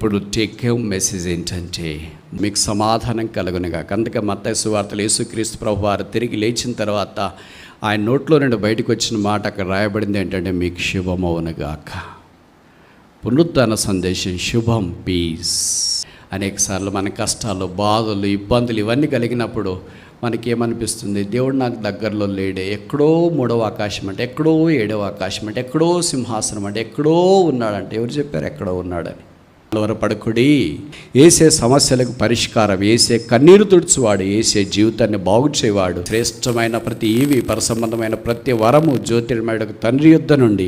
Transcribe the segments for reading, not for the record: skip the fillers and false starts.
ఇప్పుడు take home message ఏంటంటే మీకు సమాధానం కలుగునుగాక. అందుకే మత్తయి సువార్తలో యేసుక్రీస్తు ప్రభువారు తిరిగి లేచిన తర్వాత ఆయన నోట్లో నుండి బయటకు వచ్చిన మాట అక్కడ రాయబడింది ఏంటంటే మీకు శుభమవునుగాక. పునరుత్థాన సందేశం శుభం, పీస్. అనేకసార్లు మన కష్టాలు, బాధలు, ఇబ్బందులు ఇవన్నీ కలిగినప్పుడు మనకేమనిపిస్తుంది, దేవుడు నాకు దగ్గరలో లేడే, ఎక్కడో 3వ ఆకాశం అంటే, ఎక్కడో 7వ ఆకాశం అంటే, ఎక్కడో సింహాసనం అంటే, ఎక్కడో ఉన్నాడంటే. ఎవరు చెప్పారు ఎక్కడో ఉన్నాడని? కలవరపడకుడి. ఏసే సమస్యలకు పరిష్కారం, ఏసే కన్నీరు తుడుచువాడు, ఏసే జీవితాన్ని బాగు చేయవాడు. శ్రేష్టమైన ప్రతి ఈవి, పరసంబంధమైన ప్రతి వరము జ్యోతిర్మయుడు తండ్రి యొద్ద నుండి,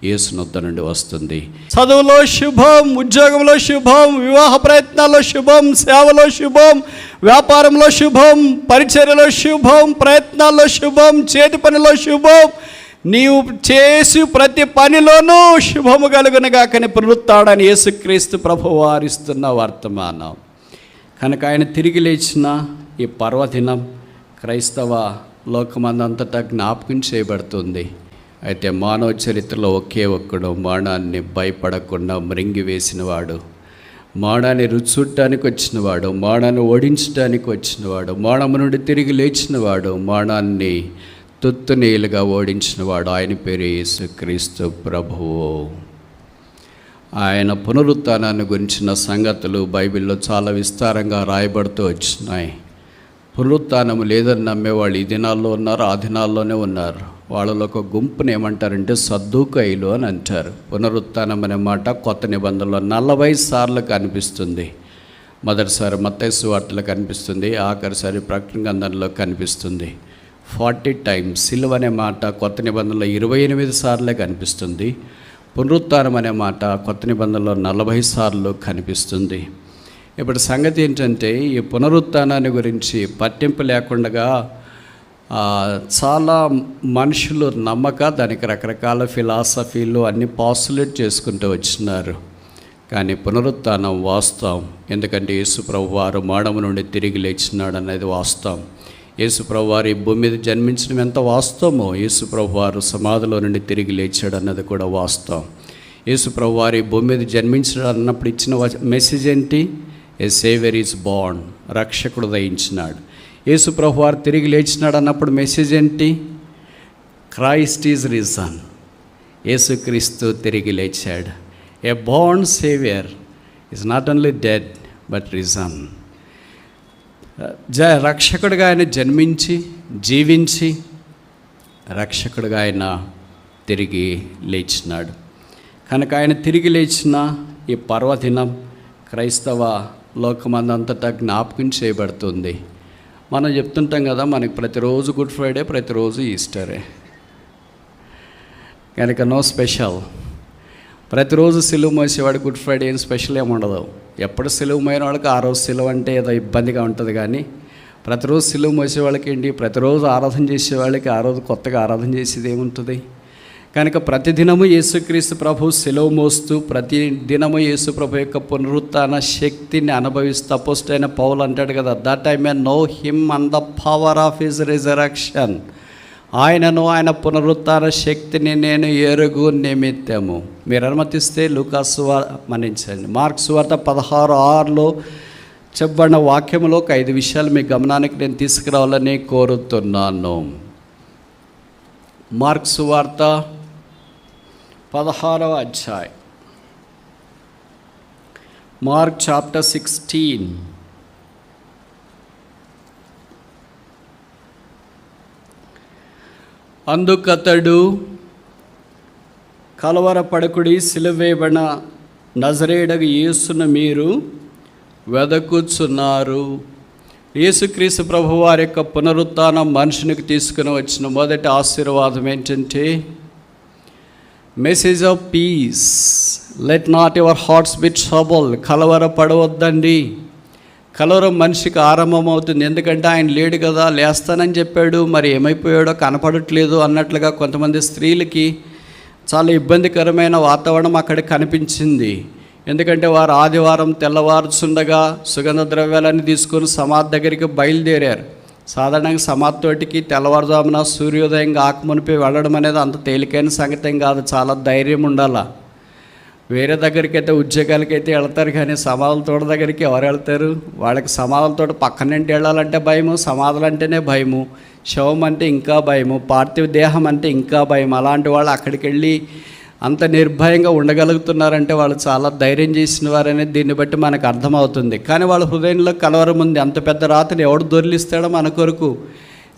యేసునొద్ద నుండి వస్తుంది. చదువులో శుభం, ఉద్యోగంలో శుభం, వివాహ ప్రయత్నాల్లో శుభం, సేవలో శుభం, వ్యాపారంలో శుభం, పరిచర్యలో శుభం, ప్రయత్నాల్లో శుభం, చేతి పనిలో శుభం. నీవు చేసి ప్రతి పనిలోనూ శుభము కలుగునుగాకని పునరుత్థానని యేసుక్రీస్తు ప్రభువు వారిస్తున్న వర్తమానం. కనుక ఆయన తిరిగి లేచిన ఈ పర్వదినం క్రైస్తవ లోకమందంతటా జ్ఞాపకం చేయబడుతుంది. అయితే మానవ చరిత్రలో ఒకే ఒక్కడు మరణాన్ని భయపడకుండా మృంగివేసినవాడు, మరణాన్ని రుచి వచ్చినవాడు, మరణాన్ని ఓడించడానికి వచ్చినవాడు, మరణము నుండి తిరిగి లేచినవాడు, మరణాన్ని తుత్తునీలుగా ఓడించినవాడు. ఆయన పేరు యేసుక్రీస్తు ప్రభువు. ఆయన పునరుత్థానాన్ని గురించిన సంగతులు బైబిల్లో చాలా విస్తారంగా రాయబడుతూ వచ్చినాయి. పునరుత్థానం లేదని నమ్మేవాళ్ళు ఈ దినాల్లో ఉన్నారు, ఆ దినాల్లోనే ఉన్నారు. వాళ్ళలో ఒక గుంపుని ఏమంటారంటే సద్దూకయ్యులు అని అంటారు. పునరుత్థానం అనే మాట కొత్త నిబంధనలో 40 సార్లు కనిపిస్తుంది. మొదటిసారి మత్తయి సువార్తలో కనిపిస్తుంది, ఆఖరిసారి ప్రకటన గ్రంథంలో కనిపిస్తుంది. 40 టైమ్స్. సిలువ అనే మాట కొత్త నిబంధనలో 28 సార్లే కనిపిస్తుంది. పునరుత్థానం అనే మాట కొత్త నిబంధనలో 40 సార్లు కనిపిస్తుంది. ఇప్పుడు సంగతి ఏంటంటే ఈ పునరుత్థానాన్ని గురించి పట్టింపు లేకుండా చాలా మనుషులు నమ్మక దానికి రకరకాల ఫిలాసఫీలు అన్నీ పాస్టులేట్ చేసుకుంటూ వచ్చినారు. కానీ పునరుత్థానం వాస్తవం. ఎందుకంటే యేసు ప్రభువారు మరణము నుండి తిరిగి లేచినాడు అనేది వాస్తవం. యేసు ప్రభువారు ఈ భూమి మీద జన్మించడం ఎంత వాస్తవమో, యేసు ప్రభువారు సమాధిలో నుండి తిరిగి లేచాడు అన్నది కూడా వాస్తవం. యేసు ప్రభువారు ఈ భూమి మీద జన్మించడం అన్నప్పుడు ఇచ్చిన మెసేజ్ ఏంటి? A saviour is born. రక్షకుడు దయించినాడు. యేసు ప్రభువారు తిరిగి లేచినాడు అన్నప్పుడు మెసేజ్ ఏంటి? Christ is risen. యేసుక్రీస్తు తిరిగి లేచాడు. A born saviour is not only dead but risen. రక్షకుడిగా ఆయన జన్మించి జీవించి రక్షకుడిగా ఆయన తిరిగి లేచినాడు. కనుక ఆయన తిరిగి లేచిన ఈ పర్వదినం క్రైస్తవ లోకమందంతటా జ్ఞాపకం చేయబడుతుంది. మనం చెప్తుంటాం కదా, మనకి ప్రతిరోజు గుడ్ ఫ్రైడే, ప్రతిరోజు ఈస్టరే. కనుక నో స్పెషల్. ప్రతిరోజు సిలువ మోసేవాడు గుడ్ ఫ్రైడే ఏం స్పెషల్ ఏమి ఉండదు. ఎప్పుడు సిలువ మోయిన వాళ్ళకి ఆ రోజు సిలువ అంటే ఏదో ఇబ్బందిగా ఉంటుంది. కానీ ప్రతిరోజు సిలువ మోసేవాళ్ళకి ఏంటి, ప్రతిరోజు ఆరాధన చేసేవాళ్ళకి ఆ రోజు కొత్తగా ఆరాధన చేసేది ఏముంటుంది? కనుక ప్రతిదినము యేసుక్రీస్తు ప్రభు సిలువ మోస్తూ ప్రతిదినము యేసు ప్రభు యొక్క పునరుత్థాన శక్తిని అనుభవిస్తూ అపోస్తలుడైన అయిన పౌలు అంటాడు కదా, that I may know him and the power of his resurrection. ఆయనను, ఆయన పునరుత్థాన శక్తిని నేను ఎరుగు నిమిత్తము. మీరు అనుమతిస్తే లూకాసు మన్నించండి, మార్కు సువార్త 16:6లో చెప్పబడిన వాక్యంలో ఒక 5 విషయాలు మీ గమనానికి నేను తీసుకురావాలని కోరుతున్నాను. మార్కు సువార్త 16వ అధ్యాయం, మార్క్ చాప్టర్ 16. అందుకతడు, కలవరపడకుడి, సిలువేయబడిన నజరేయుడగు యేసును మీరు వెదకుచున్నారు. యేసుక్రీస్తు ప్రభు వారి యొక్క పునరుత్థానం మనుషునికి తీసుకుని వచ్చిన మొదటి ఆశీర్వాదం ఏంటంటే message of peace. Let not your hearts be trouble. కలవరపడవద్దండి. కలవరం మనిషికి ఆరంభమవుతుంది. ఎందుకంటే ఆయన లేడు కదా, లేస్తానని చెప్పాడు, మరి ఏమైపోయాడో కనపడట్లేదు అన్నట్లుగా కొంతమంది స్త్రీలకి చాలా ఇబ్బందికరమైన వాతావరణం అక్కడ కనిపించింది. ఎందుకంటే వారు ఆదివారం తెల్లవారుచుండగా సుగంధ ద్రవ్యాలన్నీ తీసుకొని సమాధి దగ్గరికి బయలుదేరారు. సాధారణంగా సమాధి తోటికి తెల్లవారుజామున సూర్యోదయం కాకమునిపై వెళ్ళడం అనేది అంత తేలికైన సంగతి కాదు, చాలా ధైర్యం ఉండాల. వేరే దగ్గరికి అయితే ఉద్యోగాలకైతే వెళ్తారు, కానీ సమాధుల తోట దగ్గరికి ఎవరు వెళ్తారు? వాళ్ళకి సమాధుల తోట పక్కనంటే వెళ్ళాలంటే భయము, సమాధులు అంటేనే భయము, శవం అంటే ఇంకా భయము, పార్థివ దేహం అంటే ఇంకా భయం. అలాంటి వాళ్ళు అక్కడికి వెళ్ళి అంత నిర్భయంగా ఉండగలుగుతున్నారంటే వాళ్ళు చాలా ధైర్యం చేసిన వారనేది దీన్ని బట్టి మనకు అర్థమవుతుంది. కానీ వాళ్ళ హృదయంలో కలవరం ఉంది. అంత పెద్ద రాత్రిని ఎవడు దొర్లిస్తాడో మన కొరకు.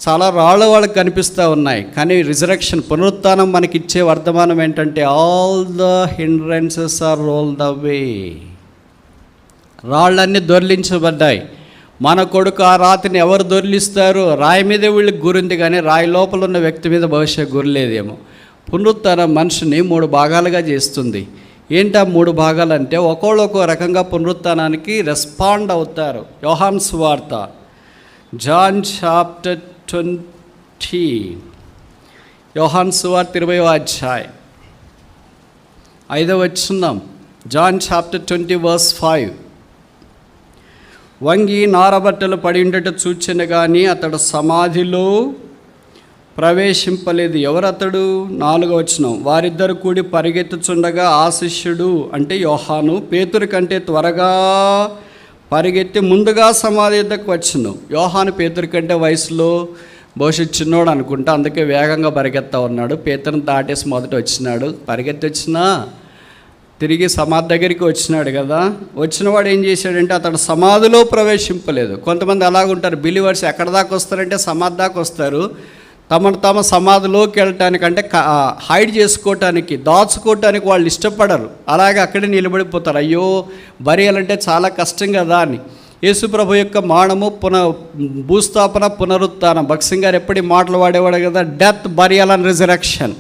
చాలా రాళ్ళు వాళ్ళకి కనిపిస్తూ ఉన్నాయి. కానీ రిజరెక్షన్, పునరుత్థానం మనకిచ్చే వర్తమానం ఏంటంటే all the hindrances are rolled away. రాళ్ళన్నీ దొర్లించబడ్డాయి. మన కొడుకు ఆ రాతిని ఎవరు దొర్లిస్తారు? రాయి మీదే వీళ్ళకి గురింది, కానీ రాయి లోపల ఉన్న వ్యక్తి మీద బహుశా గురిలేదేమో. పునరుత్థానం మనిషిని 3 భాగాలుగా చేస్తుంది. ఏంటి ఆ 3 భాగాలు అంటే, ఒక్కొక్కరు ఒక్కో రకంగా పునరుత్థానానికి రెస్పాండ్ అవుతారు. యోహాను సువార్త జాన్ చాప్టర్ 20, యోహాను సువార్త 20వ అధ్యాయం 5వ వచనం. John chapter 20 verse 5. వంగి నారబట్టలు పడి ఉండట చూచెను కానీ అతడు సమాధిలో ప్రవేశింపలేదు. ఎవరతడు? 4వ వచనం. వారిద్దరు కూడి పరిగెత్తుచుండగా ఆ శిష్యుడు అంటే యోహాను పేతురు కంటే త్వరగా పరిగెత్తి ముందుగా సమాధి యొద్దకు వచ్చును. యోహాను పేతురు కంటే వయసులో బహుశా చిన్నోడు అనుకుంటా, అందుకే వేగంగా పరిగెత్తా ఉన్నాడు. పేతురుని దాటేసి మొదట వచ్చినాడు. పరిగెత్తి వచ్చినా తిరిగి సమాధి దగ్గరికి వచ్చినాడు కదా. వచ్చినవాడు ఏం చేశాడంటే అతడు సమాధిలో ప్రవేశింపలేదు. కొంతమంది అలాగుంటారు, బిలీవర్స్ ఎక్కడ దాకా వస్తారంటే సమాధి దాకా వస్తారు. తమ సమాధిలోకి వెళ్ళటానికంటే హైడ్ చేసుకోవటానికి, దాచుకోవటానికి వాళ్ళు ఇష్టపడరు. అలాగే అక్కడే నిలబడిపోతారు. అయ్యో బరియాలంటే చాలా కష్టం కదా అని. యేసుప్రభు యొక్క మానము భూస్థాపన పునరుత్థానం. భక్సింగ్ గారు ఎప్పటి మాటలు వాడేవాడు కదా, డెత్, బరియల్ అండ్ రిజరెక్షన్.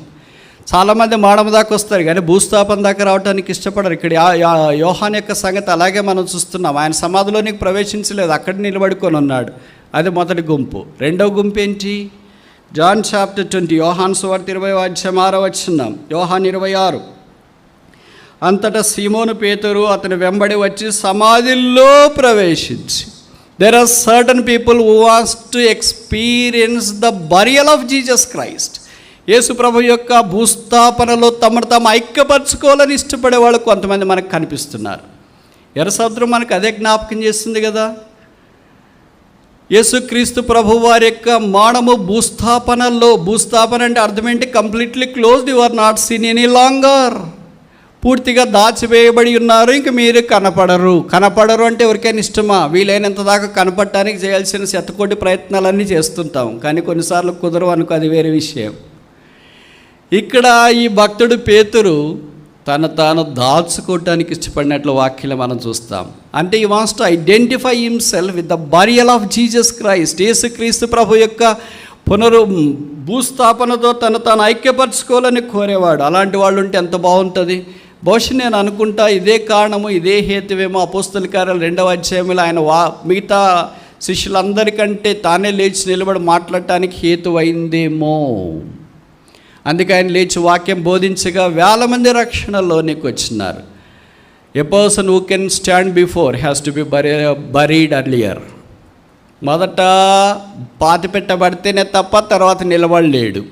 చాలామంది మానము దాకా వస్తారు కానీ భూస్థాపన దాకా రావడానికి ఇష్టపడరు. ఇక్కడ యోహాను యొక్క సంగతి అలాగే మనం చూస్తున్నాం. ఆయన సమాధిలోనికి ప్రవేశించలేదు, అక్కడ నిలబడుకొని ఉన్నాడు. అది మొదటి గుంపు. రెండవ గుంపు ఏంటి? జాన్ చాప్టర్ 20, యోహాను సువార్త 20వ అధ్యాయం 6వ వచనం. యోహాను 26. అంతటా సీమోను పేతురు అతని వెంబడి వచ్చి సమాధిలో ప్రవేశించి, there are certain people who wants to experience the burial of Jesus Christ. యేసు ప్రభు యొక్క భూస్థాపనలో తమను తాము ఐక్యపరచుకోవాలని ఇష్టపడే వాళ్ళు కొంతమంది మనకు కనిపిస్తున్నారు. ఎర్ర సముద్రం మనకు అదే జ్ఞాపకం చేస్తుంది కదా. యేసుక్రీస్తు ప్రభు వారి యొక్క మానము భూస్థాపన అంటే అర్థం ఏంటి? Completely closed, you are not seen any longer. పూర్తిగా దాచివేయబడి ఉన్నారు, ఇంక మీరు కనపడరు అంటే ఎవరికైనా ఇష్టమా? వీలైనంత దాకా కనపడటానికి చేయాల్సిన శతకోటి ప్రయత్నాలన్నీ చేస్తుంటాం, కానీ కొన్నిసార్లు కుదరవు అనుకో, అది వేరే విషయం. ఇక్కడ ఈ భక్తుడు పేతురు తాను దాచుకోవటానికి ఇష్టపడినట్లు వాక్యం మనం చూస్తాం. అంటే ఈ wants to identify himself with the burial of Jesus Christ. యేసుక్రీస్తు ప్రభు యొక్క భూస్థాపనతో తాను ఐక్యపరచుకోవాలని కోరేవాడు. అలాంటి వాళ్ళు ఉంటే ఎంత బాగుంటుంది. బహుశా నేను అనుకుంటా ఇదే కారణము, ఇదే హేతువేమో అపోస్తల కార్యాలు 2వ అధ్యాయంలో ఆయన మిగతా శిష్యులందరికంటే తానే లేచి నిలబడి మాట్లాడటానికి హేతువైందేమో. అందుకే ఆయన లేచి వాక్యం బోధించగా వేల మంది రక్షణలోనికి వచ్చినారు. ఎ person who can stand before has to be buried earlier. మొదట పాతి పెట్టబడితేనే తప్ప తర్వాత నిలబడలేడు.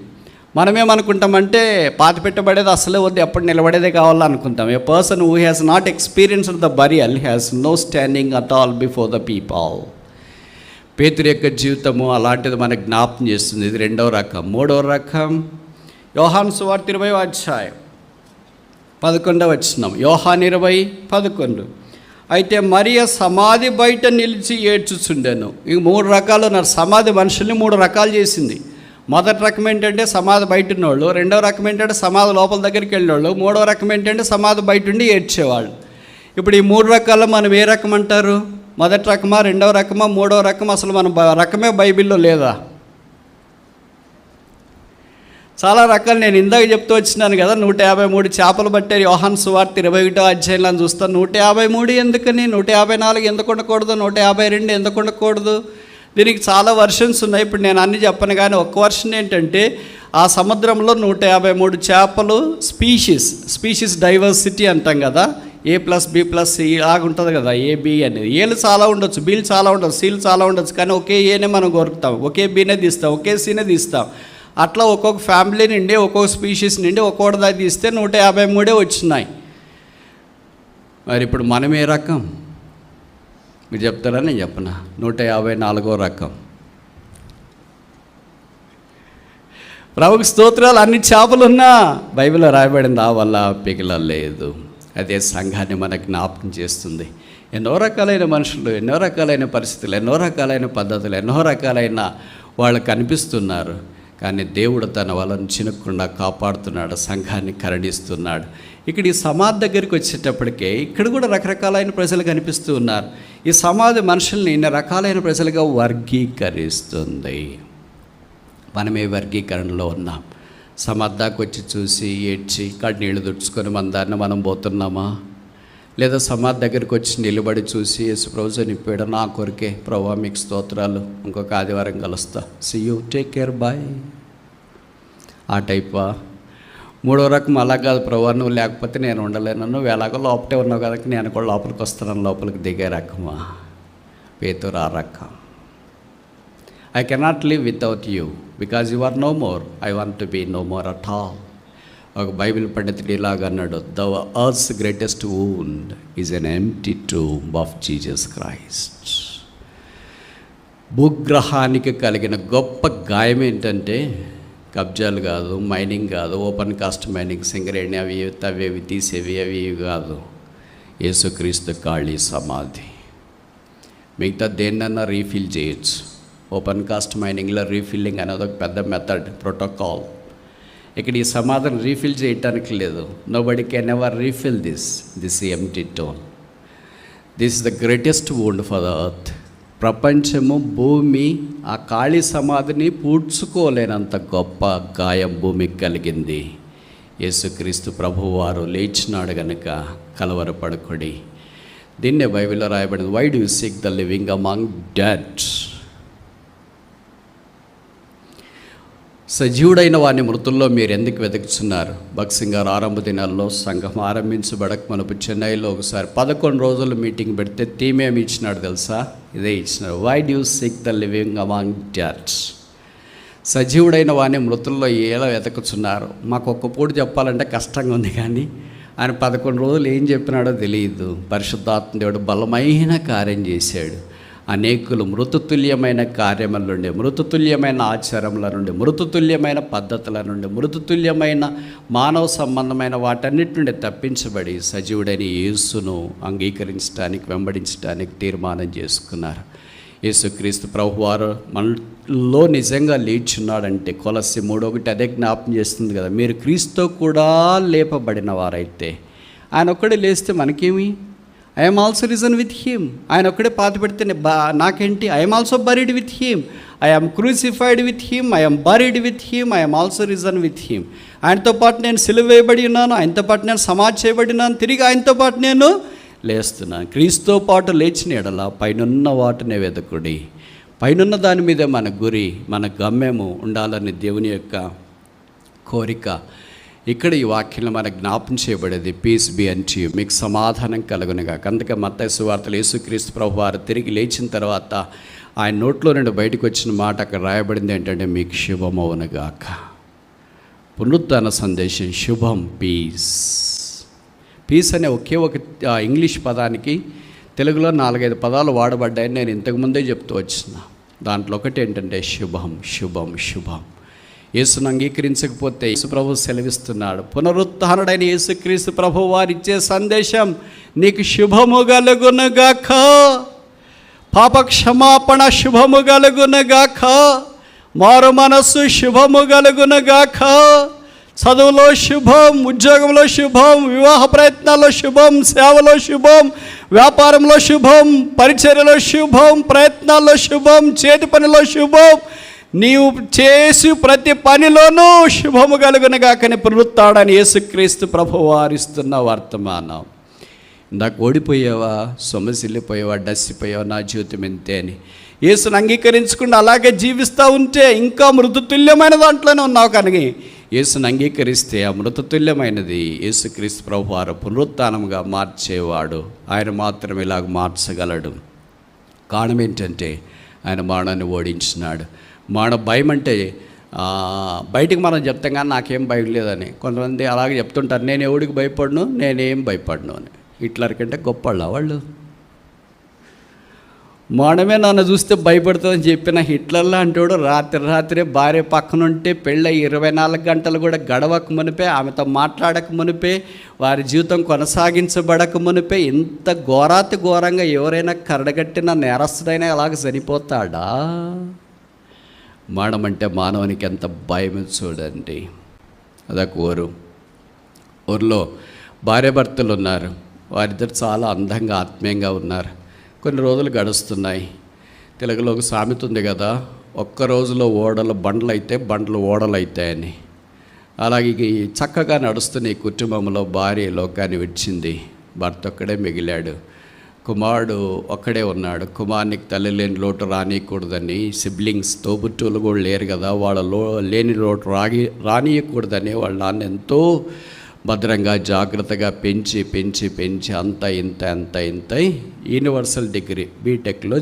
మనమేమనుకుంటామంటే పాతి పెట్టబడేది అసలే వద్దు, ఎప్పుడు నిలబడేదే కావాలనుకుంటాం. A person who has not experienced the burial has no standing at all before the people. పేతురు యొక్క జీవితము అలాంటిది మనకు జ్ఞాపకం చేస్తుంది. ఇది 2వ రకం. 3వ రకం యోహాను సువార్త 20వ అధ్యాయం 11వ వచనం. యోహాను 20:11. అయితే మరియ సమాధి బయట నిలిచి ఏడ్చుచుండెను. ఈ 3 రకాలు ఉన్నారు. సమాధి మనుషుల్ని 3 రకాలు చేసింది. మొదటి రకం ఏంటంటే సమాధి బయట ఉన్నోళ్ళు, 2వ రకం ఏంటంటే సమాధి లోపల దగ్గరికి వెళ్ళినోళ్ళు, 3వ రకం ఏంటంటే సమాధి బయట ఉండి ఏడ్చేవాళ్ళు. ఇప్పుడు ఈ 3 రకాల్లో మనం ఏ రకం అంటారు? మొదటి రకమా, 2వ రకమా, 3వ రకమా? అసలు మన రకమే బైబిల్లో లేదా? చాలా రకాలు. నేను ఇందాక చెప్తూ వచ్చినాను కదా, 153 చేపలు పట్టారు యోహాను సువార్త 21వ అధ్యాయంలో చూస్తాను. 153 ఎందుకని? 154 ఎందుకు ఉండకూడదు? 152 ఎందుకు ఉండకూడదు? దీనికి చాలా వర్షన్స్ ఉన్నాయి. ఇప్పుడు నేను అన్ని చెప్పను, కానీ ఒక్క వర్షన్ ఏంటంటే ఆ సముద్రంలో 153 చేపలు స్పీషీస్ డైవర్సిటీ అంటాం కదా. A+B+C లాగా ఉంటుంది కదా, AB అనేది. ఏలు చాలా ఉండొచ్చు, బీలు చాలా ఉండొచ్చు, సీలు చాలా ఉండొచ్చు, కానీ ఒకే ఏనే మనం కొరుకుతాం, ఒకే బీనే తీస్తాం, ఒకే సీనే తీస్తాం. అట్లా ఒక్కొక్క ఫ్యామిలీ నుండి, ఒక్కొక్క స్పీషీస్ నుండి ఒక్కొక్కటి తీస్తే 153 వచ్చినాయి. మరి ఇప్పుడు మనం ఏ రకం మీరు చెప్తారా? నేను చెప్పనా? 154వ రకం. ప్రభుకి స్తోత్రాలు. అన్ని చేపలున్నా బైబిల్లో రాయబడింది ఆ వల్ల పిగలలేదు. అదే సంఘాన్ని మనకు జ్ఞాపకం చేస్తుంది. ఎన్నో రకాలైన మనుషులు, ఎన్నో రకాలైన పరిస్థితులు, ఎన్నో రకాలైన పద్ధతులు, ఎన్నో రకాలైన వాళ్ళు కనిపిస్తున్నారు. కానీ దేవుడు తన వలను చినుక్కుండా కాపాడుతున్నాడు, సంఘాన్ని కరుణిస్తున్నాడు. ఇక్కడ ఈ సమాధి దగ్గరికి వచ్చేటప్పటికే ఇక్కడ కూడా రకరకాలైన ప్రజలు కనిపిస్తూ ఉన్నారు. ఈ సమాధి మనుషుల్ని ఇన్ని రకాలైన ప్రజలుగా వర్గీకరిస్తుంది. మనమే వర్గీకరణలో ఉన్నాం. సమాధాకు వచ్చి చూసి ఏడ్చి కన్నీళ్ళు తుడుచుకొని మన దారిని మనం పోతున్నామా? లేదా సమాధి దగ్గరికి వచ్చి నిలబడి చూసి యేసుప్రభు నింపాడు, నా కొరికే ప్రభా మీకు స్తోత్రాలు, ఇంకొక ఆదివారం కలుస్తా, see you, take care, bye, ఆ టైపా? మూడో రకం అలా కాదు, ప్రభా నువ్వు లేకపోతే నేను ఉండలేను, నువ్వు ఎలాగో లోపటే ఉన్నావు కదా నేను కూడా లోపలికి వస్తున్నాను, లోపలికి దిగే రకమా? పేతురు ఆ రకం. I cannot live without you because you are no more. I want to be no more at all. ఒక బైబిల్ పండితుడు ఇలాగ అన్నాడు, the earth's greatest wound is an empty tomb of Jesus Christ. భూగ్రహానికి కలిగిన గొప్ప గాయం ఏంటంటే కబ్జాలు కాదు, మైనింగ్ కాదు, ఓపెన్ కాస్ట్ మైనింగ్, సింగరేణి అవి తవ్వేవి తీసేవి అవి కాదు, యేసుక్రీస్తు ఖాళీ సమాధి. మిగతా దేన్నన్నా రీఫిల్ చేయొచ్చు. ఓపెన్ కాస్ట్ మైనింగ్లో రీఫిల్లింగ్ అనేది ఒక పెద్ద మెథడ్, ప్రోటోకాల్. ఇక్కడ ఈ సమాధిని రీఫిల్ చేయటానికి లేదు. Nobody can ever refill this empty tone. This is the greatest wound for the earth. ప్రపంచము, భూమి ఆ ఖాళీ సమాధిని పూడ్చుకోలేనంత గొప్ప గాయం భూమికి కలిగింది. యేసుక్రీస్తు ప్రభువారు లేచినాడు గనుక కలవరపడకుడి. దీన్నే బైబిల్లో రాయబడింది, why do you seek the living among dead. సజీవుడైన వారిని మృతుల్లో మీరు ఎందుకు వెతుకుతున్నారు? భక్సింగ్ గారు ఆరంభ దినాల్లో సంఘం ఆరంభించబడక మనకు చెన్నైలో ఒకసారి 11 రోజులు మీటింగ్ పెడితే థీమ్ ఏమి ఇచ్చినాడు తెలుసా? ఇదే ఇచ్చినాడు, why do you seek the living among dead. సజీవుడైన వారిని మృతుల్లో ఎలా వెతుకుతున్నారు? మాకు ఒక్క పూట చెప్పాలంటే కష్టంగా ఉంది, కానీ ఆయన 11 రోజులు ఏం చెప్పినాడో తెలియదు. పరిశుద్ధాత్మ దేవుడు బలమైన కార్యం చేశాడు. అనేకులు మృతతుల్యమైన కార్యముల నుండి, మృతతుల్యమైన ఆచారముల నుండి, మృతతుల్యమైన పద్ధతుల నుండి, మృతతుల్యమైన మానవ సంబంధమైన వాటన్నిటి నుండి తప్పించబడి సజీవుడైన యేసును అంగీకరించడానికి, వెంబడించడానికి తీర్మానం చేసుకున్నారు. యేసుక్రీస్తు ప్రభువారు మనలో నిజంగా లేచున్నాడంటే కొలస్సీ 3:1 అదే జ్ఞాపం చేస్తుంది కదా, మీరు క్రీస్తుతో కూడా లేపబడిన వారైతే. ఆయన ఒక్కడే లేస్తే మనకేమి? I'm also risen with him. ఆయన ఒక్కడే పాత పెడితే నాకేంటి? I'm also buried with him, I'm crucified with him, I'm buried with him, I'm also risen with him. ఆయనతో పాటు నేను సిలువ వేయబడి ఉన్నాను, ఆయనతో పాటు నేను సమాధి చేయబడినాను, తిరిగి ఆయనతో పాటు నేను లేస్తున్నాను. క్రీస్తుతో పాటు లేచిన ఎడల పైనున్న వాటినే వెదకుడి. పైనున్న దాని మీదే మన గురి, మన గమ్యము ఉండాలని దేవుని యొక్క కోరిక. ఇక్కడ ఈ వాక్యంలో మనకు జ్ఞాపం చేయబడేది, పీస్ బి అంటు యు, మీకు సమాధానం కలుగునుగాక. అందుకే మత్తయి సువార్తలో యేసుక్రీస్తు ప్రభువారు తిరిగి లేచిన తర్వాత ఆయన నోట్లో నుండి బయటకు వచ్చిన మాట అక్కడ రాయబడింది ఏంటంటే, మీకు శుభమవునుగాక. పునరుత్థాన సందేశం శుభం, పీస్. పీస్ అనే ఒకే ఒక ఇంగ్లీష్ పదానికి తెలుగులో 4-5 పదాలు వాడబడ్డాయని నేను ఇంతకుముందే చెప్తూ వచ్చిన. దాంట్లో ఒకటి ఏంటంటే శుభం, శుభం, శుభం. యేసును అంగీకరించకపోతే యేసు ప్రభు సెలవిస్తున్నాడు, పునరుత్థానుడైన యేసుక్రీస్తు ప్రభు వారు ఇచ్చే సందేశం, నీకు శుభము కలుగునుగాక, పాప క్షమాపణ శుభము కలుగునుగాక, మారు మనస్సు శుభము కలుగునుగాక, చదువులో శుభం, ఉద్యోగంలో శుభం, వివాహ ప్రయత్నాల్లో శుభం, సేవలో శుభం, వ్యాపారంలో శుభం, పరిచర్యలో శుభం, ప్రయత్నాల్లో శుభం, చేతి పనిలో శుభం, నీవు చేసి ప్రతి పనిలోనూ శుభము కలుగునుగాకని పునరుత్థానుడైన యేసుక్రీస్తు ప్రభు వారిస్తున్న వర్తమానం. ఇందాక ఓడిపోయావా, సొమ్మసిల్లిపోయావా, డస్సిపోయావా, నా జీవితం ఇంతే అని యేసును అంగీకరించకుండా అలాగే జీవిస్తూ ఉంటే ఇంకా మృతతుల్యమైన దాంట్లోనే ఉన్నావు. కానీ యేసును అంగీకరిస్తే ఆ మృతతుల్యమైనది యేసుక్రీస్తు ప్రభు వారు పునరుత్థానముగా మార్చేవాడు. ఆయన మాత్రం ఇలాగ మార్చగలడు. కారణం ఏంటంటే ఆయన మరణాన్ని ఓడించినాడు. భయం అంటే బయటికి మనం చెప్తాం కానీ నాకేం భయం లేదని. కొంతమంది అలాగే చెప్తుంటారు, నేను ఎవడికి భయపడను, నేనేం భయపడను అని. హిట్లర్ కంటే గొప్పవాళ్ళ వాళ్ళు? మనమే నన్ను చూస్తే భయపడుతుందని చెప్పిన హిట్లర్లా అంటాడు. రాత్రే భార్య పక్కన ఉంటే పెళ్ళి 24 గంటలు కూడా గడవక మునిపే, ఆమెతో మాట్లాడక మునిపే, వారి జీవితం కొనసాగించబడక మునిపే ఇంత ఘోరంగా ఎవరైనా కరడగట్టిన నేరస్తుడైనా అలాగ సరిపోతాడా? మానమంటే మానవునికి ఎంత భయం చూడండి. అదొక ఊరిలో భార్యాభర్తలు ఉన్నారు. వారిద్దరు చాలా అందంగా ఆత్మీయంగా ఉన్నారు. కొన్ని రోజులు గడుస్తున్నాయి. తెలుగులో ఒక సామెత ఉంది కదా, ఒక్క రోజులో బండ్లు అయితే బండ్లు ఓడలు అవుతాయని. అలాగే చక్కగా నడుస్తున్న ఈ కుటుంబంలో భార్య లోకాన్ని విడిచింది. భర్త ఒక్కడే మిగిలాడు. కుమారుడు ఒక్కడే ఉన్నాడు. కుమారునికి తల్లి లేని లోటు రానియకూడదని, సిబ్లింగ్స్ తోబుట్టువులు కూడా లేరు కదా, వాళ్ళ లేని లోటు రానియకూడదని వాళ్ళ నాన్న ఎంతో భద్రంగా జాగ్రత్తగా పెంచి అంత ఇంత యూనివర్సల్ డిగ్రీ బీటెక్లో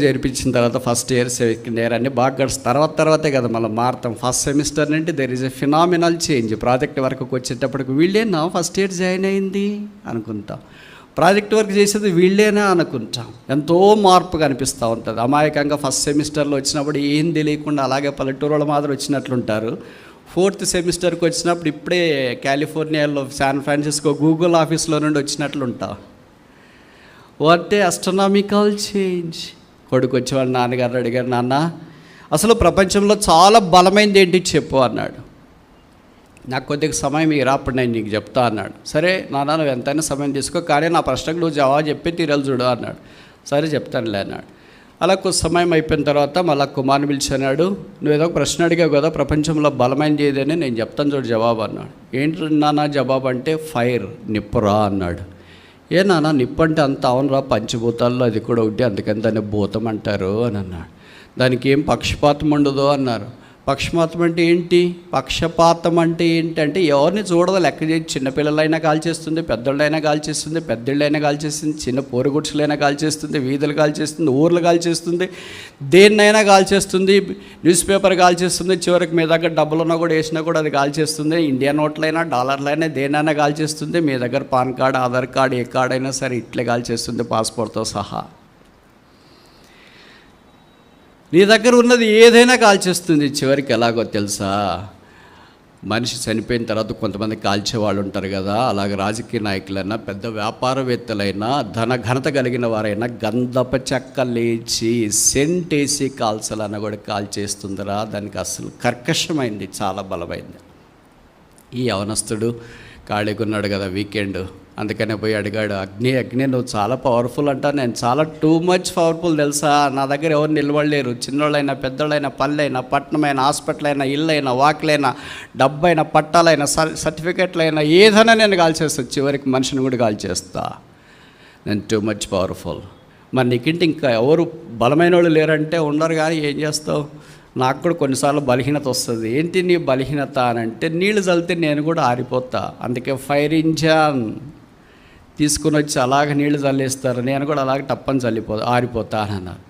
చేర్పించిన తర్వాత ఫస్ట్ ఇయర్ సెకండ్ ఇయర్ అన్నీ బాగా గడుస్తుంది. తర్వాతే కదా మళ్ళీ మారుతాం. ఫస్ట్ సెమిస్టర్ అంటే there is a phenomenal change. Project వర్క్కి వచ్చేటప్పటికి వీళ్ళేనా ఫస్ట్ ఇయర్ జాయిన్ అయింది అనుకుంటాం. ప్రాజెక్ట్ వర్క్ చేసేది వీళ్ళేనా అనుకుంటాం. ఎంతో మార్పు కనిపిస్తూ ఉంటుంది. అమాయకంగా ఫస్ట్ సెమిస్టర్లో వచ్చినప్పుడు ఏం తెలియకుండా అలాగే పల్లెటూరుల మాదిరి వచ్చినట్లుంటారు. ఫోర్త్ సెమిస్టర్కి వచ్చినప్పుడు ఇప్పుడే కాలిఫోర్నియాలో శాన్ ఫ్రాన్సిస్కో గూగుల్ ఆఫీస్లో నుండి వచ్చినట్లుంటాం. What a అస్ట్రనామికల్ change. కొడుకు వచ్చేవాడు నాన్నగారు అడిగారు, నాన్న అసలు ప్రపంచంలో చాలా బలమైనది ఏంటి చెప్పు అన్నాడు. నాకు కొద్దిగా సమయం ఇరా, అప్పుడు నేను నీకు చెప్తా అన్నాడు. సరే నాన్న నువ్వు ఎంతైనా సమయం తీసుకో, కానీ నా ప్రశ్నకు నువ్వు జవాబు చెప్పి తీరాలి చూడు అన్నాడు. సరే చెప్తానులే అన్నాడు. అలా కొంత సమయం అయిపోయిన తర్వాత మళ్ళీ కుమార్ని పిలిచాడు. నువ్వు ఏదో ఒక ప్రశ్న అడిగావు కదా, ప్రపంచంలో బలమైనది ఏదని, నేను చెప్తాను చూడు జవాబు అన్నాడు. ఏంటి నాన్న జవాబు అంటే ఫైర్, నిప్పురా అన్నాడు. ఏ నాన్న నిప్పు అంటే అంత అవునరా, పంచభూతాల్లో అది కూడా ఒకటి, అందుకని దాన్ని భూతం అంటారు అని అన్నాడు. దానికి ఏం పక్షపాతం ఉండదు అన్నారు. పక్షపాతం అంటే ఏంటి? పక్షపాతం అంటే ఏంటంటే ఎవరిని చూడదు, లెక్క చేసి చిన్నపిల్లలైనా కాల్చేస్తుంది, పెద్దోళ్ళైనా కాల్చేస్తుంది, పెద్దోళ్ళైనా కాల్చేస్తుంది, చిన్న పోరుగుడ్సులైనా కాల్చేస్తుంది, వీధులు కాల్చేస్తుంది, ఊర్లు కాల్చేస్తుంది, దేన్నైనా కాల్చేస్తుంది, న్యూస్ పేపర్ కాల్చేస్తుంది, చివరికి మీ దగ్గర డబ్బులున్నా కూడా వేసినా కూడా అది కాల్చేస్తుంది, ఇండియా నోట్లైనా డాలర్లైనా దేనైనా కాల్చేస్తుంది, మీ దగ్గర పాన్ కార్డు ఆధార్ కార్డు ఏ కార్డు అయినా సరే ఇట్లే కాల్చేస్తుంది, పాస్పోర్ట్తో సహా. నీ దగ్గర ఉన్నది ఏదైనా కాల్చేస్తుంది. చివరికి ఎలాగో తెలుసా, మనిషి చనిపోయిన తర్వాత కొంతమంది కాల్చేవాళ్ళు ఉంటారు కదా, అలాగే రాజకీయ నాయకులైనా పెద్ద వ్యాపారవేత్తలైనా ఘనత కలిగిన వారైనా గంధపు చెక్క లేచి సెంటేసి కాల్చాలన్నా కూడా కాల్చేస్తుందిరా. దానికి అసలు కర్కశమైంది, చాలా బలమైంది. ఈ యవనస్తుడు ఖాళీగా ఉన్నాడు కదా వీకెండ్, అందుకనే పోయి అడిగాడు, అగ్ని నువ్వు చాలా పవర్ఫుల్ అంటా. నేను చాలా టూ మచ్ పవర్ఫుల్ తెలుసా, నా దగ్గర ఎవరు నిలబడలేరు. చిన్నోళ్ళైనా పెద్దోళ్ళైనా, పల్లెైనా పట్టణమైనా, హాస్పిటల్ అయినా, ఇల్లు అయినా, వాకిలైనా, డబ్బైనా, పట్టాలైనా, సర్టిఫికెట్లైనా ఏదైనా నేను కాల్చేస్తా, చివరికి మనిషిని కూడా కాల్చేస్తా. నేను టూ మచ్ పవర్ఫుల్. మరి నీకింటి ఇంకా ఎవరు బలమైన వాళ్ళు లేరంటే ఉండరు, కానీ ఏం చేస్తావు? నాకు కూడా కొన్నిసార్లు బలహీనత వస్తుంది. ఏంటి నీ బలహీనత అని అంటే, నీళ్ళు చల్లితే నేను కూడా ఆరిపోతా, అందుకే ఫైర్ ఇంజన్ తీసుకుని వచ్చి అలాగ నీళ్లు చల్లేస్తారు, నేను కూడా అలాగ టప్పని ఆరిపోతా అని అన్నారు.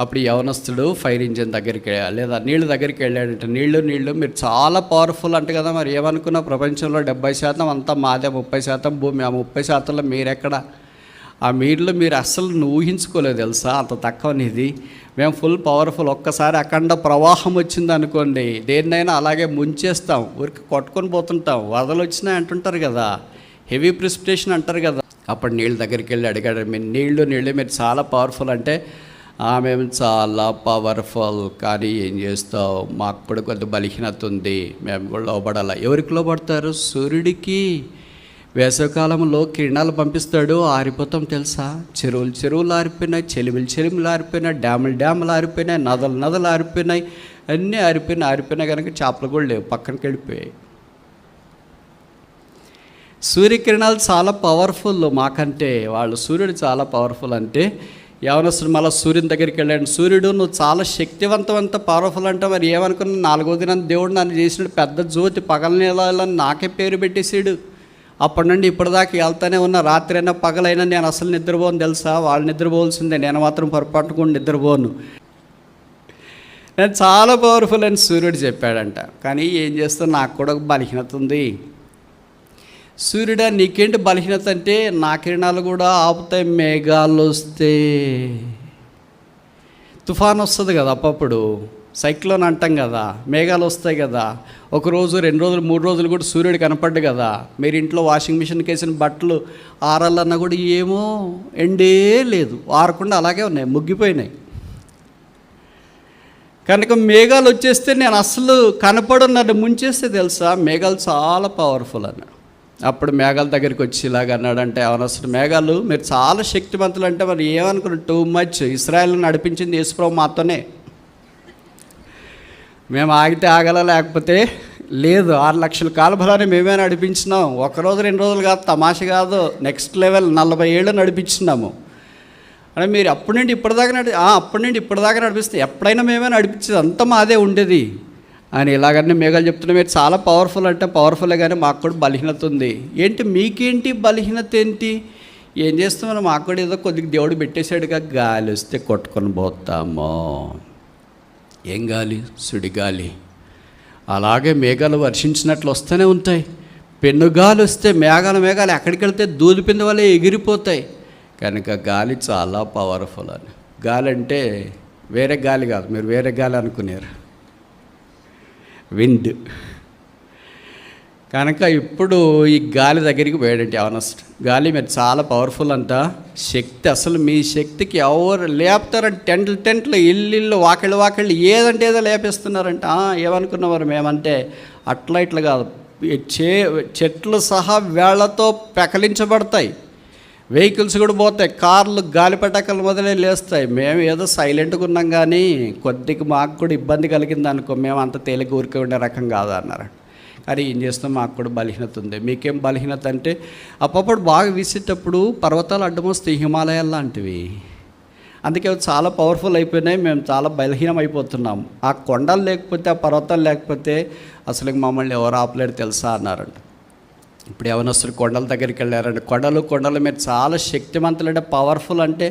అప్పుడు యవనస్తుడు ఫైర్ ఇంజన్ దగ్గరికి లేదా నీళ్ళ దగ్గరికి వెళ్ళాడంటే, నీళ్ళు మీరు చాలా పవర్ఫుల్ అంట కదా, మరి ఏమనుకున్నా ప్రపంచంలో 70% అంతా మాదే, 30% భూమి, ఆ 30%లో మీరెక్కడ? ఆ మీరులో మీరు అస్సలు ఊహించుకోలేదు తెలుసా, అంత తక్కువనిది. మేము ఫుల్ పవర్ఫుల్. ఒక్కసారి అఖండ ప్రవాహం వచ్చింది అనుకోండి, దేన్నైనా అలాగే ముంచేస్తాం, ఊరికి కొట్టుకొని పోతుంటాం, వరదలు వచ్చినాయి అంటుంటారు కదా, హెవీ ప్రిసిపిటేషన్ అంటారు కదా. అప్పుడు నీళ్ళ దగ్గరికి వెళ్ళి అడిగాడు, మీరు నీళ్ళు మీరు చాలా పవర్ఫుల్ అంటే, మేము చాలా పవర్ఫుల్, కానీ ఏం చేస్తావు, మాకు కూడా కొంత బలహీనత ఉంది, మేము కూడా లోబడాల. ఎవరికి లోబడతారు? సూర్యుడికి. వేసవికాలంలో కిరణాలు పంపిస్తాడు, ఆరిపోతాం తెలుసా. చెరువులు ఆరిపోయినాయి, చెలిమిలు ఆరిపోయినాయి, డ్యాములు ఆరిపోయినాయి, నదులు ఆరిపోయినాయి, అన్నీ ఆరిపోయినాయి కనుక చేపలు కూడా లేవు, పక్కనకి వెళ్ళిపోయాయి. సూర్యకిరణాలు చాలా పవర్ఫుల్ మాకంటే, సూర్యుడు చాలా పవర్ఫుల్ అంటే. యవనస్తుడు మళ్ళీ సూర్యుని దగ్గరికి వెళ్ళాడు. సూర్యుడు నువ్వు చాలా శక్తివంతమంత పవర్ఫుల్ అంటే, మరి ఏమనుకున్నా 4వ దినం దేవుడు నన్ను చేసినాడు పెద్ద జ్యోతి, పగలనేలని నాకే పేరు పెట్టేసాడు. అప్పటి నుండి ఇప్పటిదాకా వెళ్తానే ఉన్న, రాత్రి అయినా పగలైనా నేను అసలు నిద్రపోను తెలుసా. వాళ్ళు నిద్రపోవాల్సిందే, నేను మాత్రం పొరపాటు కూడా నిద్రపోను. నేను చాలా పవర్ఫుల్ అని సూర్యుడు చెప్పాడంట. కానీ ఏం చేస్తాను, నాకు కూడా బలహీనత ఉంది. సూర్యుడా నీకేంటి బలహీనత అంటే, నా కిరణాలు కూడా ఆపుతాయి మేఘాలు వస్తే. తుఫాన్ వస్తుంది కదా అప్పుడప్పుడు, సైక్లోన్ అంటాం కదా, మేఘాలు వస్తాయి కదా. ఒకరోజు 2 రోజులు 3 రోజులు కూడా సూర్యుడు కనపడ్డు కదా. మీరు ఇంట్లో వాషింగ్ మిషన్కి వేసిన బట్టలు ఆరాలన్నా కూడా ఏమో ఎండే లేదు, ఆరకుండా అలాగే ఉన్నాయి, ముగ్గిపోయినాయి. కనుక మేఘాలు వచ్చేస్తే నేను అసలు కనపడను, నన్ను ముంచేస్తే తెలుసా, మేఘాలు చాలా పవర్ఫుల్ అన్నాడు. అప్పుడు మేఘాల దగ్గరికి వచ్చి ఇలాగ అన్నాడంటే, అవనవసరం మేఘాలు మీరు చాలా శక్తివంతులు అంటే మరి ఏమనుకున్నారు, టూ మచ్. ఇశ్రాయేల్ని నడిపించింది యేసుప్రభు మాతోనే. మేము ఆగితే ఆగల, లేకపోతే లేదు. 6 లక్షల కాలబలాన్ని మేమే నడిపించినాం. 1 రోజు 2 రోజులు కాదు, తమాష కాదు, నెక్స్ట్ లెవెల్ 40 ఏళ్ళు నడిపించినాము. అంటే మీరు అప్పటి నుండి ఇప్పటిదాకా నడిపిస్తే ఎప్పుడైనా మేమే నడిపించేది, అంతా మాదే ఉండేది అని ఇలాగన్నీ మేఘాలు చెప్తున్నా. మీరు చాలా పవర్ఫుల్ అంటే పవర్ఫుల్లే, కానీ మాకు కూడా బలహీనత ఉంది. ఏంటి మీకేంటి బలహీనత ఏంటి, ఏం చేస్తామని మాకు కూడా ఏదో కొద్దిగా దేవుడు పెట్టేశాడుగా, గాలి వస్తే కొట్టుకొని పోతామో. ఏం గాలి, సుడిగాలి. అలాగే మేఘాలు వర్షించినట్లు వస్తూనే ఉంటాయి. పెన్నుగాలి వస్తే మేఘాలు ఎక్కడికి వెళ్తే దూదిపిండి వల్ల ఎగిరిపోతాయి. కనుక గాలి చాలా పవర్ఫుల్ అని. గాలి అంటే వేరే గాలి కాదు, మీరు వేరే గాలి అనుకున్నారు, విండ్. కనుక ఇప్పుడు ఈ గాలి దగ్గరికి పోయాడంటే ఆనెస్ట్, గాలి మీరు చాలా పవర్ఫుల్ అంట, శక్తి అసలు మీ శక్తికి ఎవరు లేపుతారంటే టెంట్లు ఇల్లు వాకిళ్ళు ఏదంటే ఏదో లేపేస్తున్నారంట. ఏమనుకున్నవారు మేమంటే, అట్లా ఇట్లా కాదు, చెట్లు సహా వేళ్లతో పెకలించబడతాయి, వెహికల్స్ కూడా పోతాయి, కార్లు గాలిపటాకలు మొదలై లేస్తాయి. మేము ఏదో సైలెంట్గా ఉన్నాం, కానీ కొద్దిగా మాకు కూడా ఇబ్బంది కలిగింది అనుకో, మేము అంత తేలిక ఊరికే ఉండే రకం కాదు అన్నారు. కానీ ఏం చేస్తాం, మాకు కూడా బలహీనత ఉంది. మీకేం బలహీనత అంటే, అప్పుడు బాగా వీసేటప్పుడు పర్వతాలు అడ్డమొస్తాయి, హిమాలయాలు లాంటివి. అందుకే చాలా పవర్ఫుల్ అయిపోయినాయి, మేము చాలా బలహీనం అయిపోతున్నాము. ఆ కొండలు లేకపోతే, ఆ పర్వతాలు లేకపోతే అసలు మమ్మల్ని ఎవరు ఆపలేరు తెలుసా అన్నారంట. ఇప్పుడు యవనస్తులు కొండల దగ్గరికి వెళ్ళారండి. కొండలు మీరు చాలా శక్తివంతులు అంటే పవర్ఫుల్ అంటే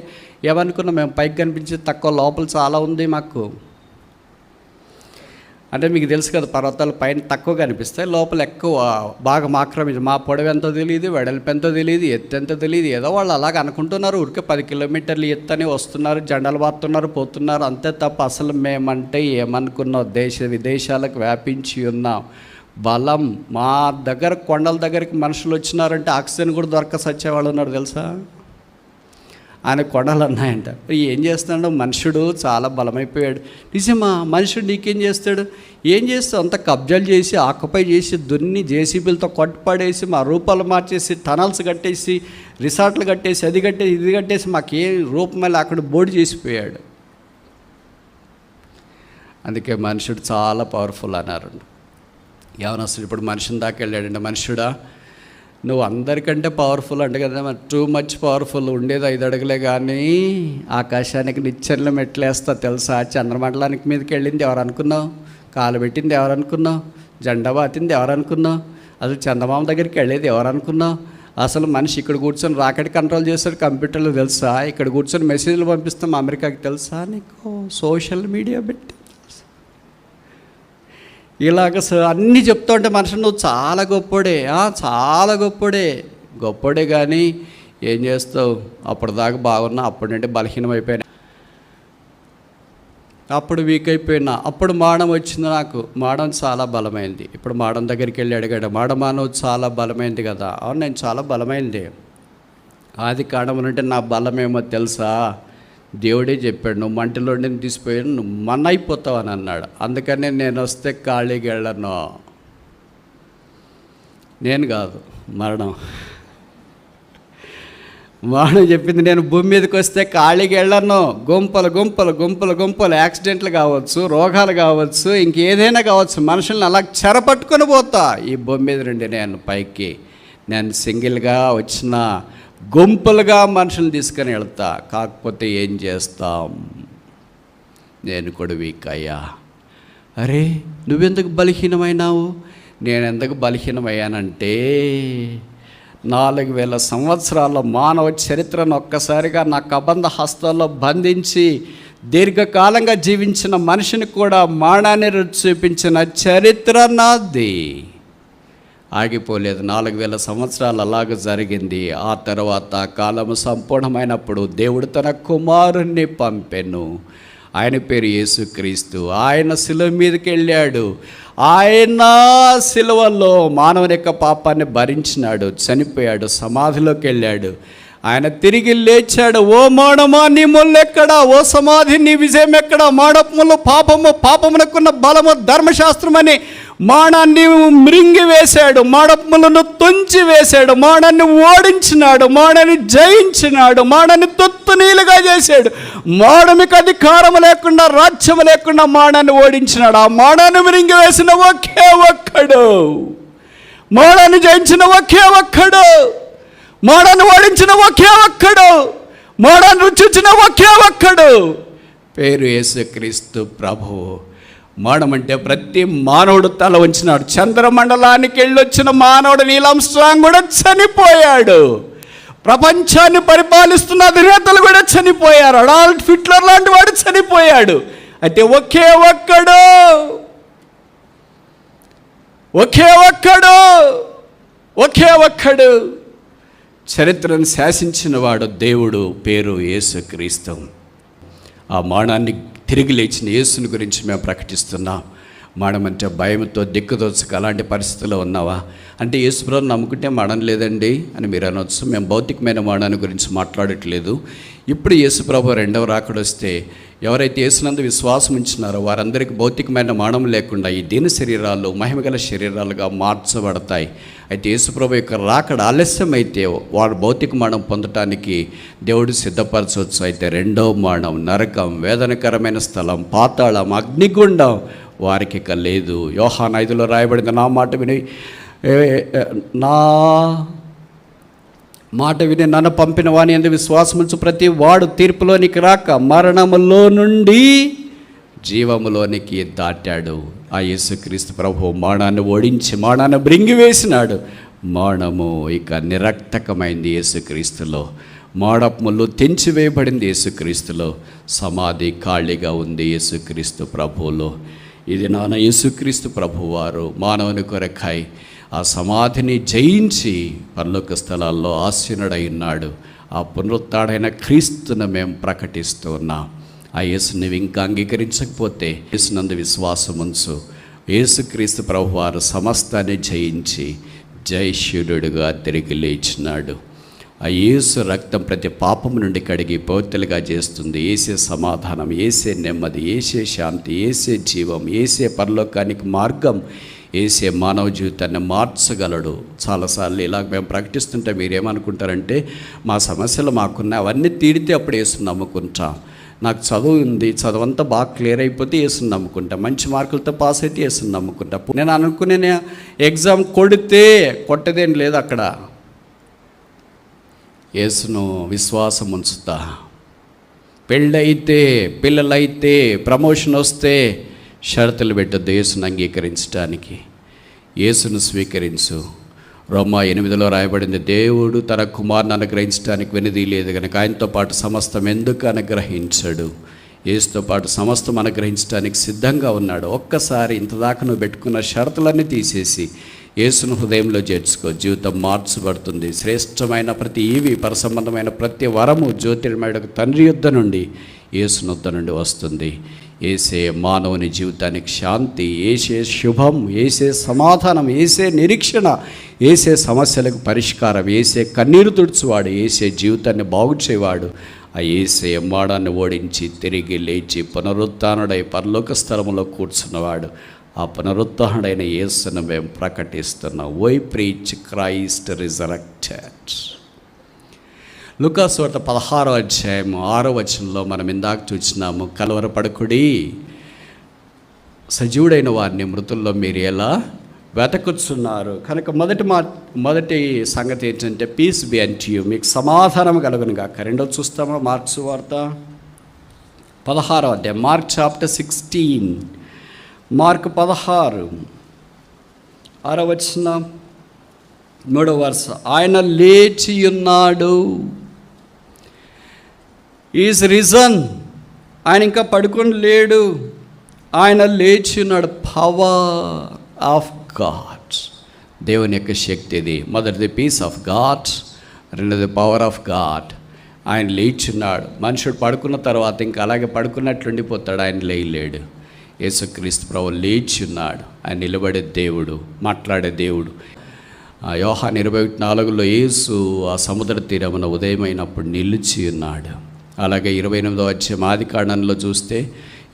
ఏమనుకున్నాం, మేము పైకి కనిపించేది తక్కువ, లోపల చాలా ఉంది మాకు. అంటే మీకు తెలుసు కదా, పర్వతాలు పైన తక్కువ కనిపిస్తాయి, లోపల ఎక్కువ బాగా ఆక్రమించి, మా పొడవు ఎంతో తెలియదు, వెడల్పు ఎంతో తెలియదు, ఎత్తు ఎంతో తెలియదు, ఏదో వాళ్ళు అలాగ అనుకుంటున్నారు. ఊరికే 10 కిలోమీటర్లు ఎత్తని వస్తున్నారు, జెండాలు పారుతున్నారు, పోతున్నారు, అంతే తప్ప అసలు మేమంటే ఏమనుకున్నాం, దేశ విదేశాలకు వ్యాపించి ఉన్నాం. బలం మా దగ్గర, కొండల దగ్గరికి మనుషులు వచ్చినారంటే ఆక్సిజన్ కూడా దొరక సచ్చేవాళ్ళు ఉన్నారు తెలుసా. ఆయన కొండలు అన్నాయంట. ఏం చేస్తున్నాడు, మనుషుడు చాలా బలమైపోయాడు. నిజమా, మనుషుడు నీకేం చేస్తాడు, ఏం చేస్తావు, అంత కబ్జాలు చేసి ఆక్యుపై చేసి దున్ని జేసీబీలతో కొట్టుపడేసి మా రూపాలు మార్చేసి టనల్స్ కట్టేసి రిసార్ట్లు కట్టేసి అది కట్టేసి ఇది కట్టేసి మాకేం రూపమే అక్కడ బోర్డు చేసిపోయాడు. అందుకే మనుషుడు చాలా పవర్ఫుల్ అన్నారు. యవనస్తుడు ఇప్పుడు మనుషుని దాకా వెళ్ళాడండి. మనుషుడా, నువ్వు అందరికంటే పవర్ఫుల్ అంటే కదా, మరి టూ మచ్ పవర్ఫుల్. ఉండేది 5 అడుగులే, కానీ ఆకాశానికి నిచ్చెనలు మెట్లేస్తా తెలుసా. చంద్రమండలానికి మీదకి వెళ్ళింది ఎవరు అనుకున్నావు, కాలు పెట్టింది ఎవరు అనుకున్నావు, జెండా బాతింది ఎవరు అనుకున్నావు, అసలు చందమామ దగ్గరికి వెళ్ళేది ఎవరు అనుకున్నావు. అసలు మనిషి ఇక్కడ కూర్చొని రాకెట్ కంట్రోల్ చేస్తాడు కంప్యూటర్లో తెలుసా, ఇక్కడ కూర్చొని మెసేజ్లు పంపిస్తాం అమెరికాకి తెలుసా నీకు, సోషల్ మీడియా పెట్టి ఇలాగ అన్నీ చెప్తా ఉంటే మనిషి నువ్వు చాలా గొప్పోడే, చాలా గొప్పోడే కానీ ఏం చేస్తావు, అప్పటిదాకా బాగున్నా, అప్పటి నుండి బలహీనం అయిపోయినా, అప్పుడు వీక్ అయిపోయినా, అప్పుడు మాడం వచ్చింది నాకు. మాడం చాలా బలమైంది. ఇప్పుడు మాడం దగ్గరికి వెళ్ళి అడిగాడు, మానవు చాలా బలమైంది కదా. అవును, నేను చాలా బలమైంది. ఆది కాండమునంటే నా బలమేమో తెలుసా, దేవుడే చెప్పాడు, నువ్వు మంటిలో నేను తీసిపోయాను, నువ్వు మన్నైపోతావు అని అన్నాడు. అందుకని నేను వస్తే ఖాళీకి వెళ్ళను. నేను కాదు, మరణం చెప్పింది. నేను భూమి మీదకి వస్తే ఖాళీకి వెళ్ళను. గుంపలు యాక్సిడెంట్లు కావచ్చు, రోగాలు కావచ్చు, ఇంకేదైనా కావచ్చు, మనుషుల్ని అలా చెరపట్టుకొని పోతా. ఈ భూమి మీద నుండి నేను పైకి నేను సింగిల్గా వచ్చిన గుంపులుగా మనుషులు తీసుకొని వెళ్తా. కాకపోతే ఏం చేస్తాం, నేను కూడా వీక్ అయ్యా. అరే నువ్వెందుకు బలహీనమైనావు, నేను ఎందుకు బలహీనమయ్యానంటే 4000 సంవత్సరాల మానవ చరిత్రను ఒక్కసారిగా నా కబంధ హస్తాల్లో బంధించి దీర్ఘకాలంగా జీవించిన మనిషిని కూడా మానాన్ని రుచి చూపించిన చరిత్ర నాది. ఆగిపోలేదు. 4000 సంవత్సరాలు అలాగ జరిగింది. ఆ తర్వాత కాలము సంపూర్ణమైనప్పుడు దేవుడు తన కుమారుణ్ణి పంపెను. ఆయన పేరు యేసుక్రీస్తు. ఆయన శిలువ మీదకి వెళ్ళాడు. ఆయన శిలువలో మానవుని యొక్క పాపాన్ని భరించినాడు, చనిపోయాడు, సమాధిలోకి వెళ్ళాడు. ఆయన తిరిగి లేచాడు. ఓ మానమా నీ ముల్లెక్కడా, ఓ సమాధి నీ విజయం ఎక్కడా? మానవములు పాపమునకున్న బలము ధర్మశాస్త్రమని మానాన్ని మృంగి వేశాడు, మానవములను తుంచి వేశాడు, మానాన్ని ఓడించినాడు, మానాన్ని జయించినాడు, మానాన్ని తొత్తునీలుగా చేశాడు. మానమికి అధికారం లేకుండా, రాజ్యం లేకుండా మానాన్ని ఓడించినాడు. ఆ మానాన్ని మృంగి వేసిన ఒకే ఒక్కడు, మానాన్ని జయించిన ఒకే ఒక్కడు, మానను ఓడించిన ఒకే ఒక్కడు, మానను రుచించిన ఒకే ఒక్కడు, పేరు యేసుక్రీస్తు ప్రభువు. మానమంటే ప్రతి మానవుడు తల వంచినాడు. చంద్రమండలానికి వెళ్ళొచ్చిన మానవుడు నీల్ ఆర్మ్స్ట్రాంగ్ కూడా చనిపోయాడు. ప్రపంచాన్ని పరిపాలిస్తున్న అధినేతలు కూడా చనిపోయారు. అడాల్ఫ్ హిట్లర్ లాంటి వాడు చనిపోయాడు. అయితే ఒకే ఒక్కడు, ఒకే ఒక్కడు, ఒకే ఒక్కడు చరిత్రను శాసించిన వాడు దేవుడు, పేరు యేసుక్రీస్తు. ఆ మానాన్ని తిరిగి లేచిన యేసుని గురించి మేము ప్రకటిస్తున్నాం. మానమంటే భయంతో దిక్కుదోచక అలాంటి పరిస్థితుల్లో ఉన్నావా అంటే, యేసుప్రభుని నమ్ముకుంటే మరణం లేదండి అని మీరు అనవచ్చు. మేము భౌతికమైన మరణాన్ని గురించి మాట్లాడట్లేదు. ఇప్పుడు యేసుప్రభు రెండవ రాకడ వస్తే ఎవరైతే యేసునందు విశ్వాసం ఉంచినారో వారందరికీ భౌతికమైన మరణం లేకుండా ఈ దీన శరీరాలు మహిమగల శరీరాలుగా మార్చబడతాయి. అయితే యేసుప్రభు యొక్క రాకడ ఆలస్యమైతే వారు భౌతిక మరణం పొందటానికి దేవుడు సిద్ధపరచవచ్చు. అయితే రెండవ మరణం, నరకం, వేదనకరమైన స్థలం, పాతాళం, అగ్నిగుండం వారికి ఇక లేదు. యోహాను 5లో రాయబడింది, నా మాట విని నన్ను పంపిన వాని యందు విశ్వాసముంచు ప్రతి వాడు తీర్పులోనికి రాక మరణములో నుండి జీవములోనికి దాటాడు. ఆ యేసుక్రీస్తు ప్రభువు మరణాన్ని ఓడించి మరణాన్ని బ్రింగివేసినాడు. మరణము ఇక నిరక్తకమైంది యేసుక్రీస్తులో. మాడములు తెంచివేయబడింది యేసుక్రీస్తులో. సమాధి ఖాళీగా ఉంది యేసుక్రీస్తు ప్రభువులో. ఇది నాన్న యేసుక్రీస్తు ప్రభువారు మానవుని కొరకై ఆ సమాధిని జయించి పరలోక స్థలాల్లో ఆసీనుడై ఉన్నాడు. ఆ పునరుత్థానమైన క్రీస్తును మేము ప్రకటిస్తూ ఉన్నాం. ఆ యేసుని ఇంకా అంగీకరించకపోతే యేసునందు విశ్వాసం ఉంచు. యేసుక్రీస్తు ప్రభువారు సమస్తాన్ని జయించి జయశూరుడుగా తిరిగి లేచినాడు. ఆ యేసు రక్తం ప్రతి పాపం నుండి కడిగి పవిత్రులుగా చేస్తుంది. ఏసే సమాధానం, ఏసే నెమ్మది, ఏసే శాంతి, ఏసే జీవం, ఏసే పరలోకానికి మార్గం, ఏసే మానవ జీవితాన్ని మార్చగలడు. చాలాసార్లు ఇలా మేము ప్రకటిస్తుంటే మీరేమనుకుంటారంటే, మా సమస్యలు మాకున్నాయి, అవన్నీ తీరితే అప్పుడు యేసుని నమ్ముకుంటాం. నాకు చదువు ఉంది, చదువంతా బాగా క్లియర్ అయిపోతే యేసుని నమ్ముకుంటా, మంచి మార్కులతో పాస్ అయితే యేసుని నమ్ముకుంటా. నేను అనుకునే ఎగ్జామ్ కొట్టదేం లేదు. అక్కడ యేసును విశ్వాసం ఉంచుతా. పెళ్ళైతే, పిల్లలైతే, ప్రమోషన్ వస్తే షరతులు పెట్టద్దు యేసును అంగీకరించడానికి. యేసును స్వీకరించు. రోమా 8లో రాయబడింది, దేవుడు తన కుమారుని అనుగ్రహించడానికి వెనుదీ లేదు కనుక ఆయనతో పాటు సమస్తం ఎందుకు అనుగ్రహించడు? యేసుతో పాటు సమస్తం అనుగ్రహించడానికి సిద్ధంగా ఉన్నాడు. ఒక్కసారి ఇంతదాకా నువ్వు పెట్టుకున్న షరతులన్నీ తీసేసి యేసును హృదయంలో చేర్చుకో. జీవితం మార్చబడుతుంది. శ్రేష్టమైన ప్రతి ఈవి, పరసంబంధమైన ప్రతి వరము జ్యోతిర్మయుడు తండ్రి యుద్ధ నుండి, యేసుని యుద్ధ నుండి వస్తుంది. ఏసే మానవుని జీవితానికి శాంతి, ఏసే శుభం, ఏసే సమాధానం, ఏసే నిరీక్షణ, ఏసే సమస్యలకు పరిష్కారం, ఏసే కన్నీరు తుడుచువాడు, ఏసే జీవితాన్ని బాగు చేయవాడు. ఆ ఏసే మాడాన్ని ఓడించి తిరిగి లేచి పునరుత్థానుడై పరలోక స్థలములో కూర్చున్నవాడు. ఆ పునరుత్థానుడైన యేసును మేము ప్రకటిస్తున్నాం. We preach Christ resurrected. లూకాసు వార్త 16వ అధ్యాయం 6వ వచనంలో మనం ఇందాక చూసినాము, కలవరపడకుడి, సజీవుడైన వారిని మృతుల్లో మీరు ఎలా వెతకుచున్నారు. కనుక మొదటి సంగతి ఏంటంటే, పీస్ బి అంటు యు, మీకు సమాధానం కలుగును గాక. రెండోది చూస్తామా, మార్క్స్ వార్త 16వ అధ్యాయం, మార్క్ చాప్టర్ 16, మార్క్ 16 6వ వచనం 3వ వరుస. ఆయన లేచి ఉన్నాడు, ఈజ్ రిజన్. ఆయన ఇంకా పడుకొని లేడు, ఆయన లేచి ఉన్నాడు. పవర్ ఆఫ్ గాడ్, దేవుని యొక్క శక్తి ఇది. మొదటిది పీస్ ఆఫ్ గాడ్, రెండోది పవర్ ఆఫ్ గాడ్. ఆయన లేచున్నాడు. మనుషుడు పడుకున్న తర్వాత ఇంకా అలాగే పడుకున్నట్లు ఉండిపోతాడు, ఆయన లేయలేడు. యేసుక్రీస్తు ప్రభువు లేచి ఉన్నాడు. ఆయన నిలబడే దేవుడు, మాట్లాడే దేవుడు. యోహాను 21:4 యేసు ఆ సముద్ర తీరమున ఉదయమైనప్పుడు నిలిచి ఉన్నాడు. అలాగే 28వ అధ్యాయం ఆదికాండంలో చూస్తే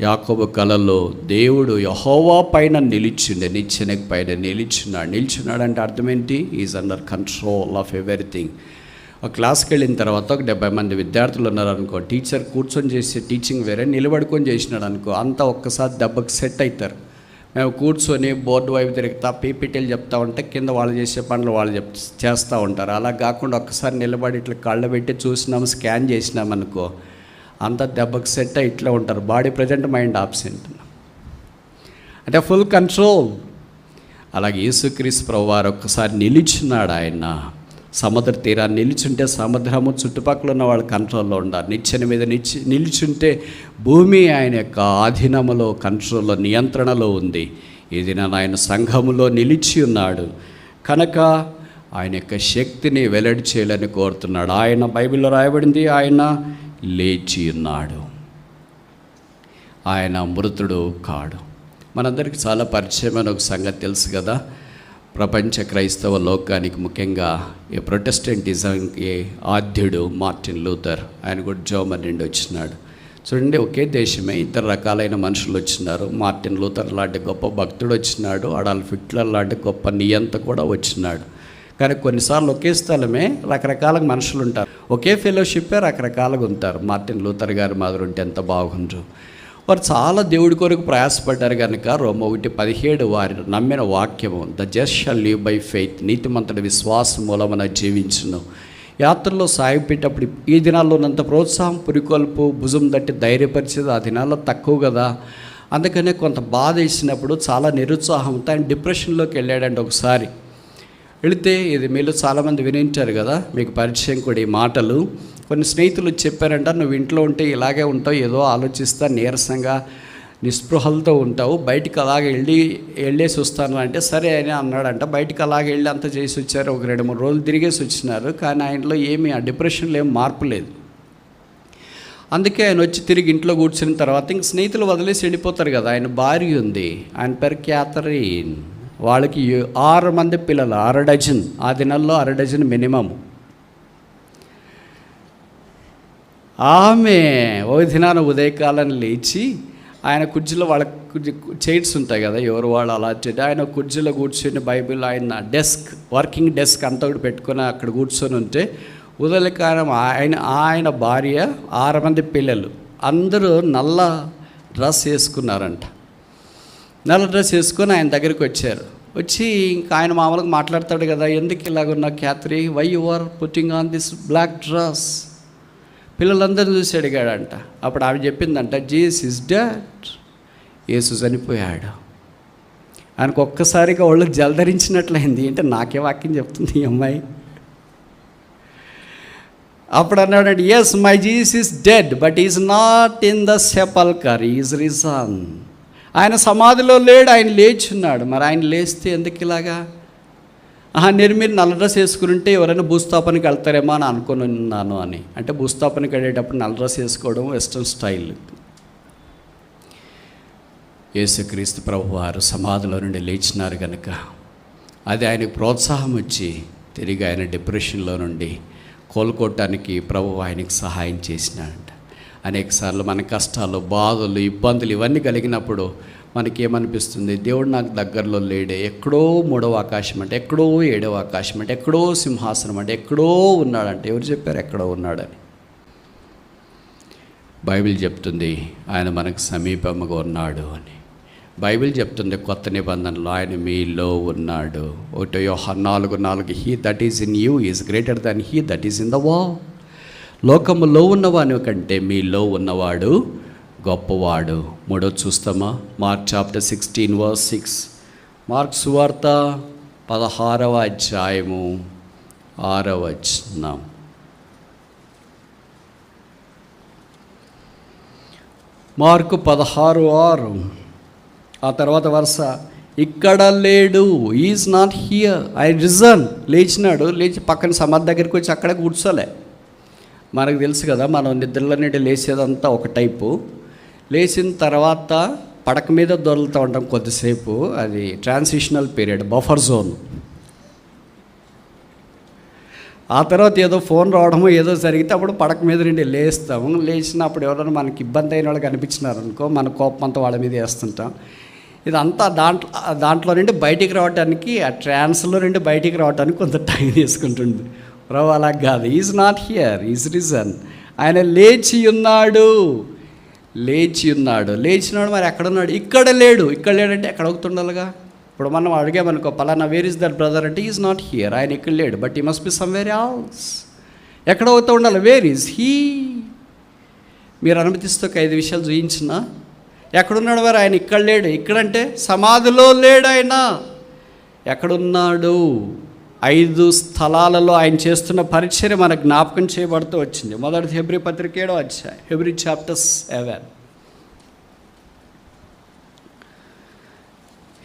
యాకోబు కలలో దేవుడు యెహోవా పైన నిలిచిండే, నిచ్చెన పైన నిలిచున్నాడు అంటే అర్థం ఏంటి? Is under control of everything. ఒక క్లాస్కి వెళ్ళిన తర్వాత ఒక 70 మంది విద్యార్థులు ఉన్నారనుకో, టీచర్ కూర్చొని చేసే టీచింగ్ వేరే, నిలబడుకొని చేసినాడు అనుకో, అంతా ఒక్కసారి దెబ్బకి సెట్ అవుతారు. మేము కూర్చొని బోర్డు వైపు తిరుగుతా పీపీటీలు చెప్తా ఉంటే కింద వాళ్ళు చేసే పనులు వాళ్ళు చేస్తూ ఉంటారు. అలా కాకుండా ఒక్కసారి నిలబడి ఇట్లా కళ్ళ పెట్టి చూసినాము, స్కాన్ చేసినామనుకో, అంతా దెబ్బకి సెట్ అయి ఇట్లా ఉంటారు. బాడీ ప్రజెంట్, మైండ్ ఆబ్సెంట్, అంటే ఫుల్ కంట్రోల్. అలాగే యేసుక్రీస్తు ప్రభువారు ఒక్కసారి నిలిచున్నాడు. ఆయన సముద్ర తీరాన్ని నిలిచుంటే సముద్రము చుట్టుపక్కల ఉన్న వాళ్ళ కంట్రోల్లో ఉండాలి. నిచ్చెన మీద నిలిచుంటే భూమి ఆయన యొక్క ఆధీనములో, కంట్రోల్లో, నియంత్రణలో ఉంది. ఈ దినాన ఆయన సంఘములో నిలిచి ఉన్నాడు కనుక ఆయన యొక్క శక్తిని వెల్లడి చేయాలని కోరుతున్నాడు. ఆయన బైబిల్లో రాయబడింది, ఆయన లేచి ఉన్నాడు, ఆయన మృతుడు కాడు. మనందరికీ చాలా పరిచయమైన ఒక సంగతి తెలుసు కదా, ప్రపంచ క్రైస్తవ లోకానికి ముఖ్యంగా ఈ ప్రొటెస్టెంటిజంకి ఆద్యుడు మార్టిన్ లూథర్. ఆయన కూడా జర్మనీ నుండి వచ్చినాడు. చూడండి, ఒకే దేశమే ఇద్దరు రకాలైన మనుషులు వచ్చినారు. మార్టిన్ లూథర్ లాంటి గొప్ప భక్తుడు వచ్చినాడు, అడాల్ఫ్ హిట్లర్ లాంటి గొప్ప నియంత కూడా వచ్చినాడు. కానీ కొన్నిసార్లు ఒకే స్థలమే రకరకాల మనుషులు ఉంటారు, ఒకే ఫెలోషిప్పే రకరకాలుగా ఉంటారు. మార్టిన్ లూథర్ గారి మాదిరి ఉంటే ఎంత బాగుండ్రు. వారు చాలా దేవుడి కొరకు ప్రయాసపడ్డారు కనుక రోమా 1:17 వారు నమ్మిన వాక్యము, the just shall live by faith, నీతిమంతుడి విశ్వాసం మూలమున జీవించును. యాత్రలో సాగిపెట్టేటప్పుడు ఈ దినాల్లో ఉన్నంత ప్రోత్సాహం, పురికొల్పు, భుజం తట్టి ధైర్యపరిచేది ఆ దినాల్లో తక్కువ కదా. అందుకనే కొంత బాధ వేసినప్పుడు చాలా నిరుత్సాహంతో ఆయన డిప్రెషన్లోకి వెళ్ళాడంటే ఒకసారి వెళితే, ఇది మీలో చాలామంది వినింటారు కదా, మీకు పరిచయం కూడా ఈ మాటలు. కొన్ని స్నేహితులు చెప్పారంట, నువ్వు ఇంట్లో ఉంటే ఇలాగే ఉంటావు, ఏదో ఆలోచిస్తా, నీరసంగా నిస్పృహలతో ఉంటావు, బయటికి అలాగే వెళ్ళేసి వస్తాను అంటే సరే అని అన్నాడంట. బయటికి అలాగే వెళ్ళి అంతా చేసి వచ్చారు. ఒక 2-3 రోజులు తిరిగేసి వచ్చినారు. కానీ ఆయనలో ఏమీ ఆ డిప్రెషన్లో ఏం మార్పు లేదు. అందుకే ఆయన వచ్చి తిరిగి ఇంట్లో కూర్చున్న తర్వాత ఇంక స్నేహితులు వదిలేసి వెళ్ళిపోతారు కదా. ఆయన భార్య ఉంది, ఆయన పేరు క్యాథరిన్. వాళ్ళకి 6 మంది పిల్లలు, 6 డజన్. ఆ దినాల్లో 6 డజన్ మినిమం. ఆమె ఓ దినాన ఉదయకాలం లేచి ఆయన కుర్చీలో, వాళ్ళ చైర్స్ ఉంటాయి కదా, ఎవరు వాళ్ళు అలా ఆయన కుర్చీలో కూర్చొని బైబిల్, ఆయన డెస్క్, వర్కింగ్ డెస్క్ అంతా కూడా పెట్టుకొని అక్కడ కూర్చొని ఉంటే, ఉదయకాలం ఆయన భార్య, 6 మంది పిల్లలు అందరూ నల్ల డ్రెస్ వేసుకున్నారంట. నల్ల డ్రెస్ వేసుకొని ఆయన దగ్గరికి వచ్చారు. వచ్చి ఇంకా ఆయన మామూలుగా మాట్లాడతాడు కదా, ఎందుకు ఇలాగున్నా Cathy, why you are putting on this black dress? పిల్లలందరూ చూసి అడిగాడంట. అప్పుడు ఆమె చెప్పిందంట, జీసస్ ఇస్ డెడ్, యేసు చనిపోయాడు. ఆయనకు ఒక్కసారిగా ఒళ్ళు జలధరించినట్లయింది. అంటే నాకే వాక్యం చెప్తుంది ఈ అమ్మాయి. అప్పుడు అన్నాడు, yes my Jesus is dead but is not in the sepulchre, is risen. ఆయన సమాధిలో లేడు, ఆయన లేచున్నాడు. మరి ఆయన లేస్తే ఎందుకు ఇలాగా? మీరు నల్ల డ్రెస్ వేసుకుంటే ఎవరైనా భూస్థాపనకి వెళ్తారేమో అని అనుకున్నాను అని. అంటే భూస్థాపనకి వెళ్ళేటప్పుడు నల్ల డ్రెస్ వేసుకోవడం వెస్ట్రన్ స్టైల్. యేసుక్రీస్తు ప్రభువారు సమాధిలో నుండి లేచినారు కనుక అది ఆయనకు ప్రోత్సాహం వచ్చి తిరిగి ఆయన డిప్రెషన్లో నుండి కోలుకోవటానికి ప్రభువు ఆయనకు సహాయం చేసినాడంట. అనేకసార్లు మన కష్టాలు, బాధలు, ఇబ్బందులు ఇవన్నీ కలిగినప్పుడు మనకేమనిపిస్తుంది? దేవుడు నాకు దగ్గరలో లేడే, ఎక్కడో 3వ ఆకాశం అంటే, ఎక్కడో 7వ ఆకాశం అంటే, ఎక్కడో సింహాసనం అంటే, ఎక్కడో ఉన్నాడంటే. ఎవరు చెప్పారు ఎక్కడో ఉన్నాడని? బైబిల్ చెప్తుంది ఆయన మనకు సమీపంగా ఉన్నాడు అని. బైబిల్ చెప్తుంది కొత్త నిబంధనలో ఆయన మీలో ఉన్నాడు. 1 యోహాను 4:4, he that is in you is greater than he that is in the world. లోకములో ఉన్నవాని కంటే మీలో ఉన్నవాడు గొప్పవాడు. 3 చూస్తామా? Mark chapter 16:6. మార్క్ సువార్త 16వ అధ్యాయము 6వ వచనం. మార్కు 16:6. ఆ తర్వాత వరుస ఇక్కడ లేడు, is not here, I risen. లేచినాడు, లేచి పక్కన సమాధి దగ్గరికి వచ్చి అక్కడే కూర్చోలే. మనకు తెలుసు కదా, మనం నిద్రలో నుండి లేచేదంతా ఒక టైపు. లేచిన తర్వాత పడక మీద దొరుకుతూ ఉంటాం కొద్దిసేపు, అది ట్రాన్సిషనల్ పీరియడ్, బఫర్ జోన్. ఆ తర్వాత ఏదో ఫోన్ రావడమో ఏదో జరిగితే అప్పుడు పడక మీద నుండి లేస్తాము. లేచినప్పుడు ఎవరైనా మనకి ఇబ్బంది అయిన వాళ్ళకి అనిపించినారు అనుకో, మన కోపం అంతా వాళ్ళ మీద వేస్తుంటాం. ఇదంతా దాంట్లో నుండి బయటికి రావడానికి, ఆ ట్రాన్స్లో నుండి బయటికి రావడానికి కొంత టైం తీసుకుంటుంది. ప్రభు అలా కాదు, is not here, is risen. ఆయన లేచి ఉన్నాడు. లేచినాడు. మరి ఎక్కడున్నాడు? ఇక్కడ లేడు. ఇక్కడ లేడంటే ఎక్కడ అవుతుండాలిగా. ఇప్పుడు మనం అడిగామనుకో, పలానా వేర్ ఇస్ దట్ బ్రదర్ అంటే ఈజ్ నాట్ హియర్, ఆయన ఇక్కడ లేడు, బట్ ఈ మస్ట్ బి సమ్వేర్ ఎల్స్. ఎక్కడ అవుతూ ఉండాలి? Where is he. మీరు అనుమతిస్తూ ఒక 5 విషయాలు చూయించిన. ఎక్కడున్నాడు? వారు ఆయన ఇక్కడ లేడు. ఇక్కడంటే సమాధిలో లేడు. ఆయన ఎక్కడున్నాడు? 5 స్థలాలలో ఆయన చేస్తున్న పరిచర్య మనకు జ్ఞాపకం చేయబడుతూ వచ్చింది. మొదటి హెబ్రీ పత్రిక 7వ అధ్యాయం, హెబ్రీ చాప్టర్ 7.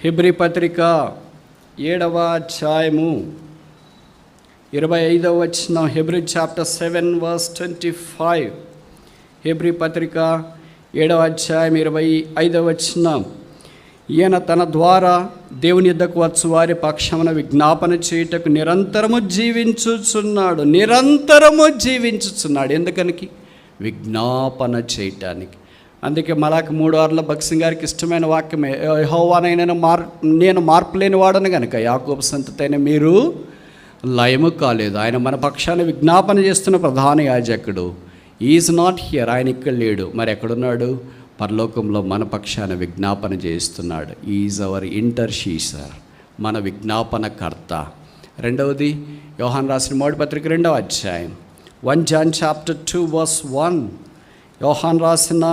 హెబ్రీ పత్రిక 7వ అధ్యాయము 25వ వచనం. Hebrew chapter 7 verse 25. హెబ్రీ పత్రిక 7వ అధ్యాయం 25వ వచనం. ఈయన తన ద్వారా దేవుని యుద్ధకు వచ్చు వారి పక్షమున విజ్ఞాపన చేయుటకు నిరంతరము జీవించుచున్నాడు. ఎందుకనికి? విజ్ఞాపన చేయటానికి. అందుకే మలాకి 3:6 భక్సింగ్ గారికి ఇష్టమైన వాక్యమే, యెహోవానైన నేను మార్పు లేని వాడను కనుక యాకోబు సంతతైన మీరు లయము కాలేదు. ఆయన మన పక్షాన్ని విజ్ఞాపన చేస్తున్న ప్రధాన యాజకుడు. ఈజ్ నాట్ హియర్, ఆయన ఇక్కడ లేడు. మరి ఎక్కడున్నాడు? పరలోకంలో మన పక్షాన విజ్ఞాపన చేస్తున్నాడు. ఈజ్ అవర్ ఇంటర్సీసర్, మన విజ్ఞాపనకర్త. రెండవది, యోహాను రాసిన మొదటి పత్రిక 2వ అధ్యాయం, 1 John chapter 2 verse 1. యోహాను రాసిన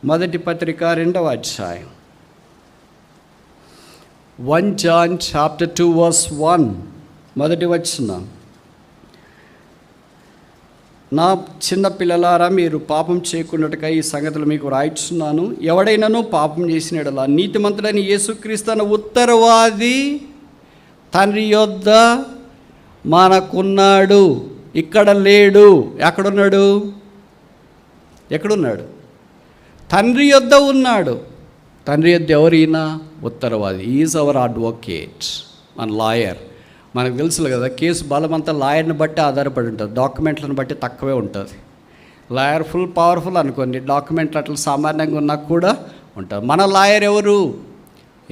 మొదటి పత్రిక 2వ అధ్యాయం, 1 John chapter 2 verse 1, మొదటి వచనం. నా చిన్న పిల్లలారా, మీరు పాపం చేయకున్నట్టుగా ఈ సంగతులు మీకు రాయిస్తున్నాను. ఎవడైనాను పాపం చేసిన యెడల నీతిమంతుడైన యేసుక్రీస్తు అన్న ఉత్తరవాది తండ్రి యొద్ద మనకున్నాడు. ఇక్కడ లేడు. ఎక్కడున్నాడు? తండ్రి యొద్ద ఉన్నాడు. తండ్రి యొద్ద ఎవరైనా ఉత్తరవాది. ఈజ్ అవర్ అడ్వకేట్, మన లాయర్. మనకు తెలుసు కదా, కేసు బలమంతా లాయర్ని బట్టి ఆధారపడి ఉంటుంది, డాక్యుమెంట్లను బట్టి తక్కువే ఉంటుంది. లాయర్ ఫుల్ పవర్ఫుల్ అనుకోండి, డాక్యుమెంట్లు అట్లా సామాన్యంగా ఉన్నా కూడా ఉంటుంది. మన లాయర్ ఎవరు?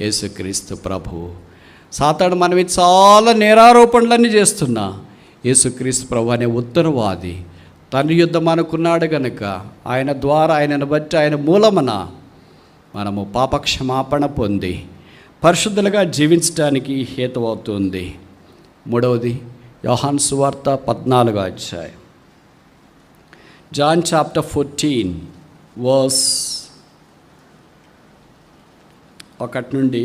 యేసుక్రీస్తు ప్రభువు. సాతాను మనవి చాలా నేరారోపణలన్నీ చేస్తున్నా, యేసుక్రీస్తు ప్రభు అనే ఉత్తరవాది తండ్రి యుద్ధం అనుకున్నాడు కనుక ఆయన ద్వారా, ఆయనను బట్టి, ఆయన మూలమున మనము పాపక్షమాపణ పొంది పరిశుద్ధులుగా జీవించడానికి హేతువవుతుంది. మూడవది, యోహాను సువార్త 14వ అధ్యాయం, John chapter 14 verse 1 నుండి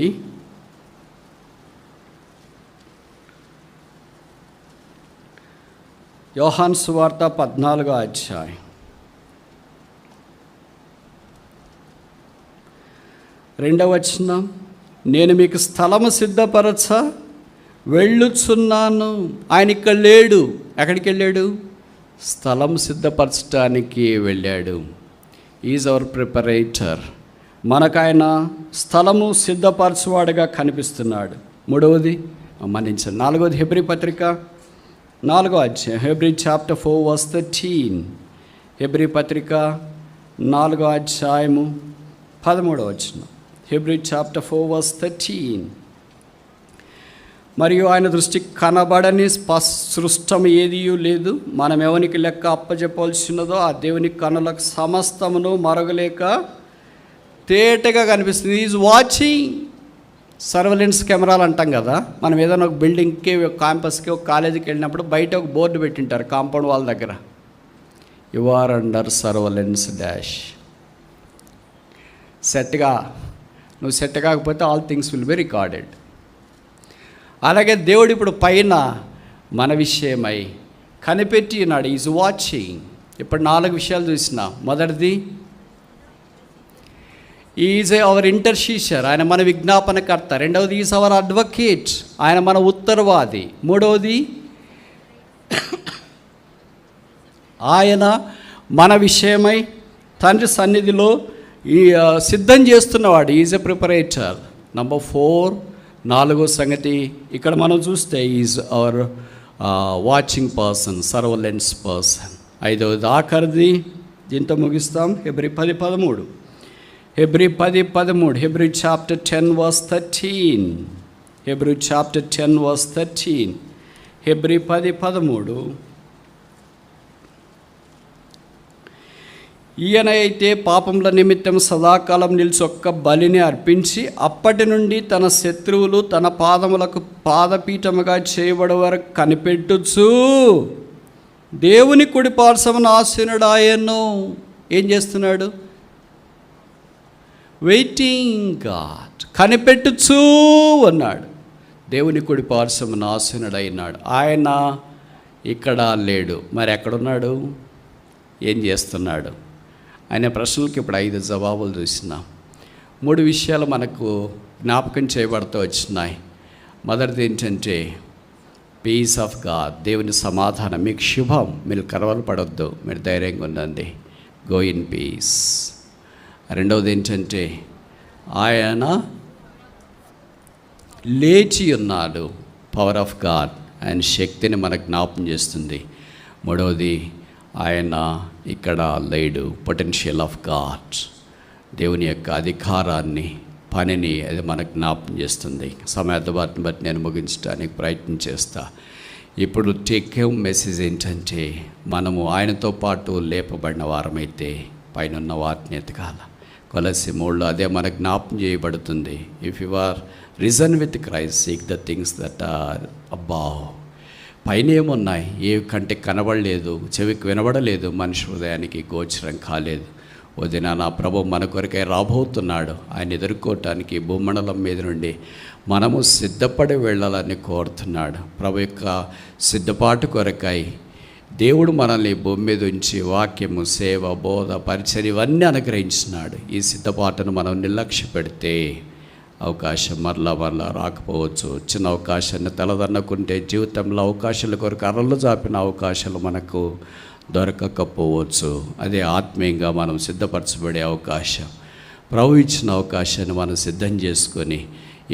14వ అధ్యాయం 2వ వచనం. నేను మీకు స్థలము సిద్ధపరచ వెళ్ళుచున్నాను. ఆయన ఇక్కడ లేడు. ఎక్కడికి వెళ్ళాడు? స్థలం సిద్ధపరచడానికి వెళ్ళాడు. Is our preparator. మనకు ఆయన స్థలము సిద్ధపరచువాడుగా కనిపిస్తున్నాడు. మూడవది, మన్నించండి, 4వది హెబ్రీ పత్రిక 4వ అధ్యాయం, హెబ్రీ చాప్టర్ 4 verse 13. హెబ్రీ పత్రిక 4వ అధ్యాయము 13వ వచనం. Hebrew chapter 4 verse 13. మరియు ఆయన దృష్టికి కనబడని సృష్టం ఏదియూ లేదు. మనం ఎవనికి లెక్క అప్పచెప్పవలసినదో ఆ దేవుని కనులకు సమస్తమును మరగలేక తేటగా కనిపిస్తుంది. Is watching. సర్వలెన్స్ కెమెరాలు అంటాం కదా, మనం ఏదైనా ఒక బిల్డింగ్కి, ఒక క్యాంపస్కి, ఒక కాలేజీకి వెళ్ళినప్పుడు బయట ఒక బోర్డు పెట్టింటారు కాంపౌండ్ వాళ్ళ దగ్గర, you are under surveillance dash. నువ్వు సెట్ కాకపోతే all things will be recorded. అలాగే దేవుడు ఇప్పుడు పైన మన విషయమై కనిపెట్టి ఉన్నాడు. Is watching. ఇప్పుడు 4 విషయాలు చూసిన. మొదటిది, ఈజ్ అవర్ ఇంటర్సీసర్, ఆయన మన విజ్ఞాపనకర్త. రెండవది ఈజ్ అవర్ అడ్వకేట్, ఆయన మన ఉత్తరవాది. మూడవది ఆయన మన విషయమై తండ్రి సన్నిధిలో ఈ సిద్ధం చేస్తున్నవాడు. Is a ప్రిపరేటర్. నంబర్ 4, 4వ సంగతి ఇక్కడ మనం చూస్తే is our watching person, surveillance person. 5వది ఆఖరిది, దీంతో ముగిస్తాం. Hebrew 10:13. Hebrew 10:13. Hebrew chapter 10 verse 13. Hebrew chapter 10 verse 13. Hebrew 10:13. ఈయన అయితే పాపముల నిమిత్తం సదాకాలం నిలిచి ఒక్క బలిని అర్పించి అప్పటి నుండి తన శత్రువులు తన పాదములకు పాదపీఠముగా చేయబడే వరకు కనిపెట్టుచు దేవుని కుడి పార్శ్వమున ఆసీనుడాయను. ఏం చేస్తున్నాడు? Waiting God. కనిపెట్టుచూ అన్నాడు. దేవుని కుడి పార్శ్వమున ఆసీనుడైనాడు. ఆయన ఇక్కడ లేడు, మరి ఎక్కడున్నాడు? ఏం చేస్తున్నాడు? ఆయన ప్రశ్నలకు ఇప్పుడు 5 జవాబులు చూసినాం. 3 విషయాలు మనకు జ్ఞాపకం చేయబడుతూ వచ్చినాయి. మొదటిది ఏంటంటే పీస్ ఆఫ్ గాడ్, దేవుని సమాధానం. మీకు శుభం, మీరు కలవర పడొద్దు, మీరు ధైర్యంగా ఉండండి, గో ఇన్ పీస్. రెండవది ఏంటంటే ఆయన లేచి ఉన్నాడు, పవర్ ఆఫ్ గాడ్, ఆయన శక్తిని మనకు జ్ఞాపకం చేస్తుంది. మూడవది ఆయన ఇక్కడ లేడు, పొటెన్షియల్ ఆఫ్ గాడ్, దేవుని యొక్క అధికారాన్ని, పనిని అది మనకు జ్ఞాపకం చేస్తుంది. సమయాన్ని బట్టి నేను ముగించడానికి ప్రయత్నం చేస్తా. ఇప్పుడు టేక్ హోమ్ మెసేజ్ ఏంటంటే మనము ఆయనతో పాటు లేపబడిన వారమైతే పైన వాటిని ఎతకాల. కొలస్సీ 3లో అదే మనకు జ్ఞాపకం చేయబడుతుంది. If you are risen with Christ seek the things that are above. పైన ఏమున్నాయి? ఏ కంటికి కనబడలేదు, చెవికి వినబడలేదు, మనిషి హృదయానికి గోచరం కాలేదు. వదిన నా ప్రభు మన కొరకై రాబోతున్నాడు. ఆయన ఎదుర్కోవటానికి భూమండలం మీద నుండి మనము సిద్ధపడి వెళ్ళాలని కోరుతున్నాడు. ప్రభు యొక్క సిద్ధపాటు కొరకై దేవుడు మనల్ని భూమి మీద ఉంచి వాక్యము, సేవ, బోధ, పరిచర్య ఇవన్నీ అనుగ్రహించినాడు. ఈ సిద్ధపాటును మనం నిర్లక్ష్య పెడితే అవకాశం మరలా రాకపోవచ్చు. చిన్న అవకాశాన్ని తలదన్నకుంటే జీవితంలో అవకాశాల కొరకు అరలు చాపిన అవకాశాలు మనకు దొరకకపోవచ్చు. అదే ఆత్మీయంగా మనం సిద్ధపరచబడే అవకాశం. ప్రభు ఇచ్చిన అవకాశాన్ని మనం సిద్ధం చేసుకొని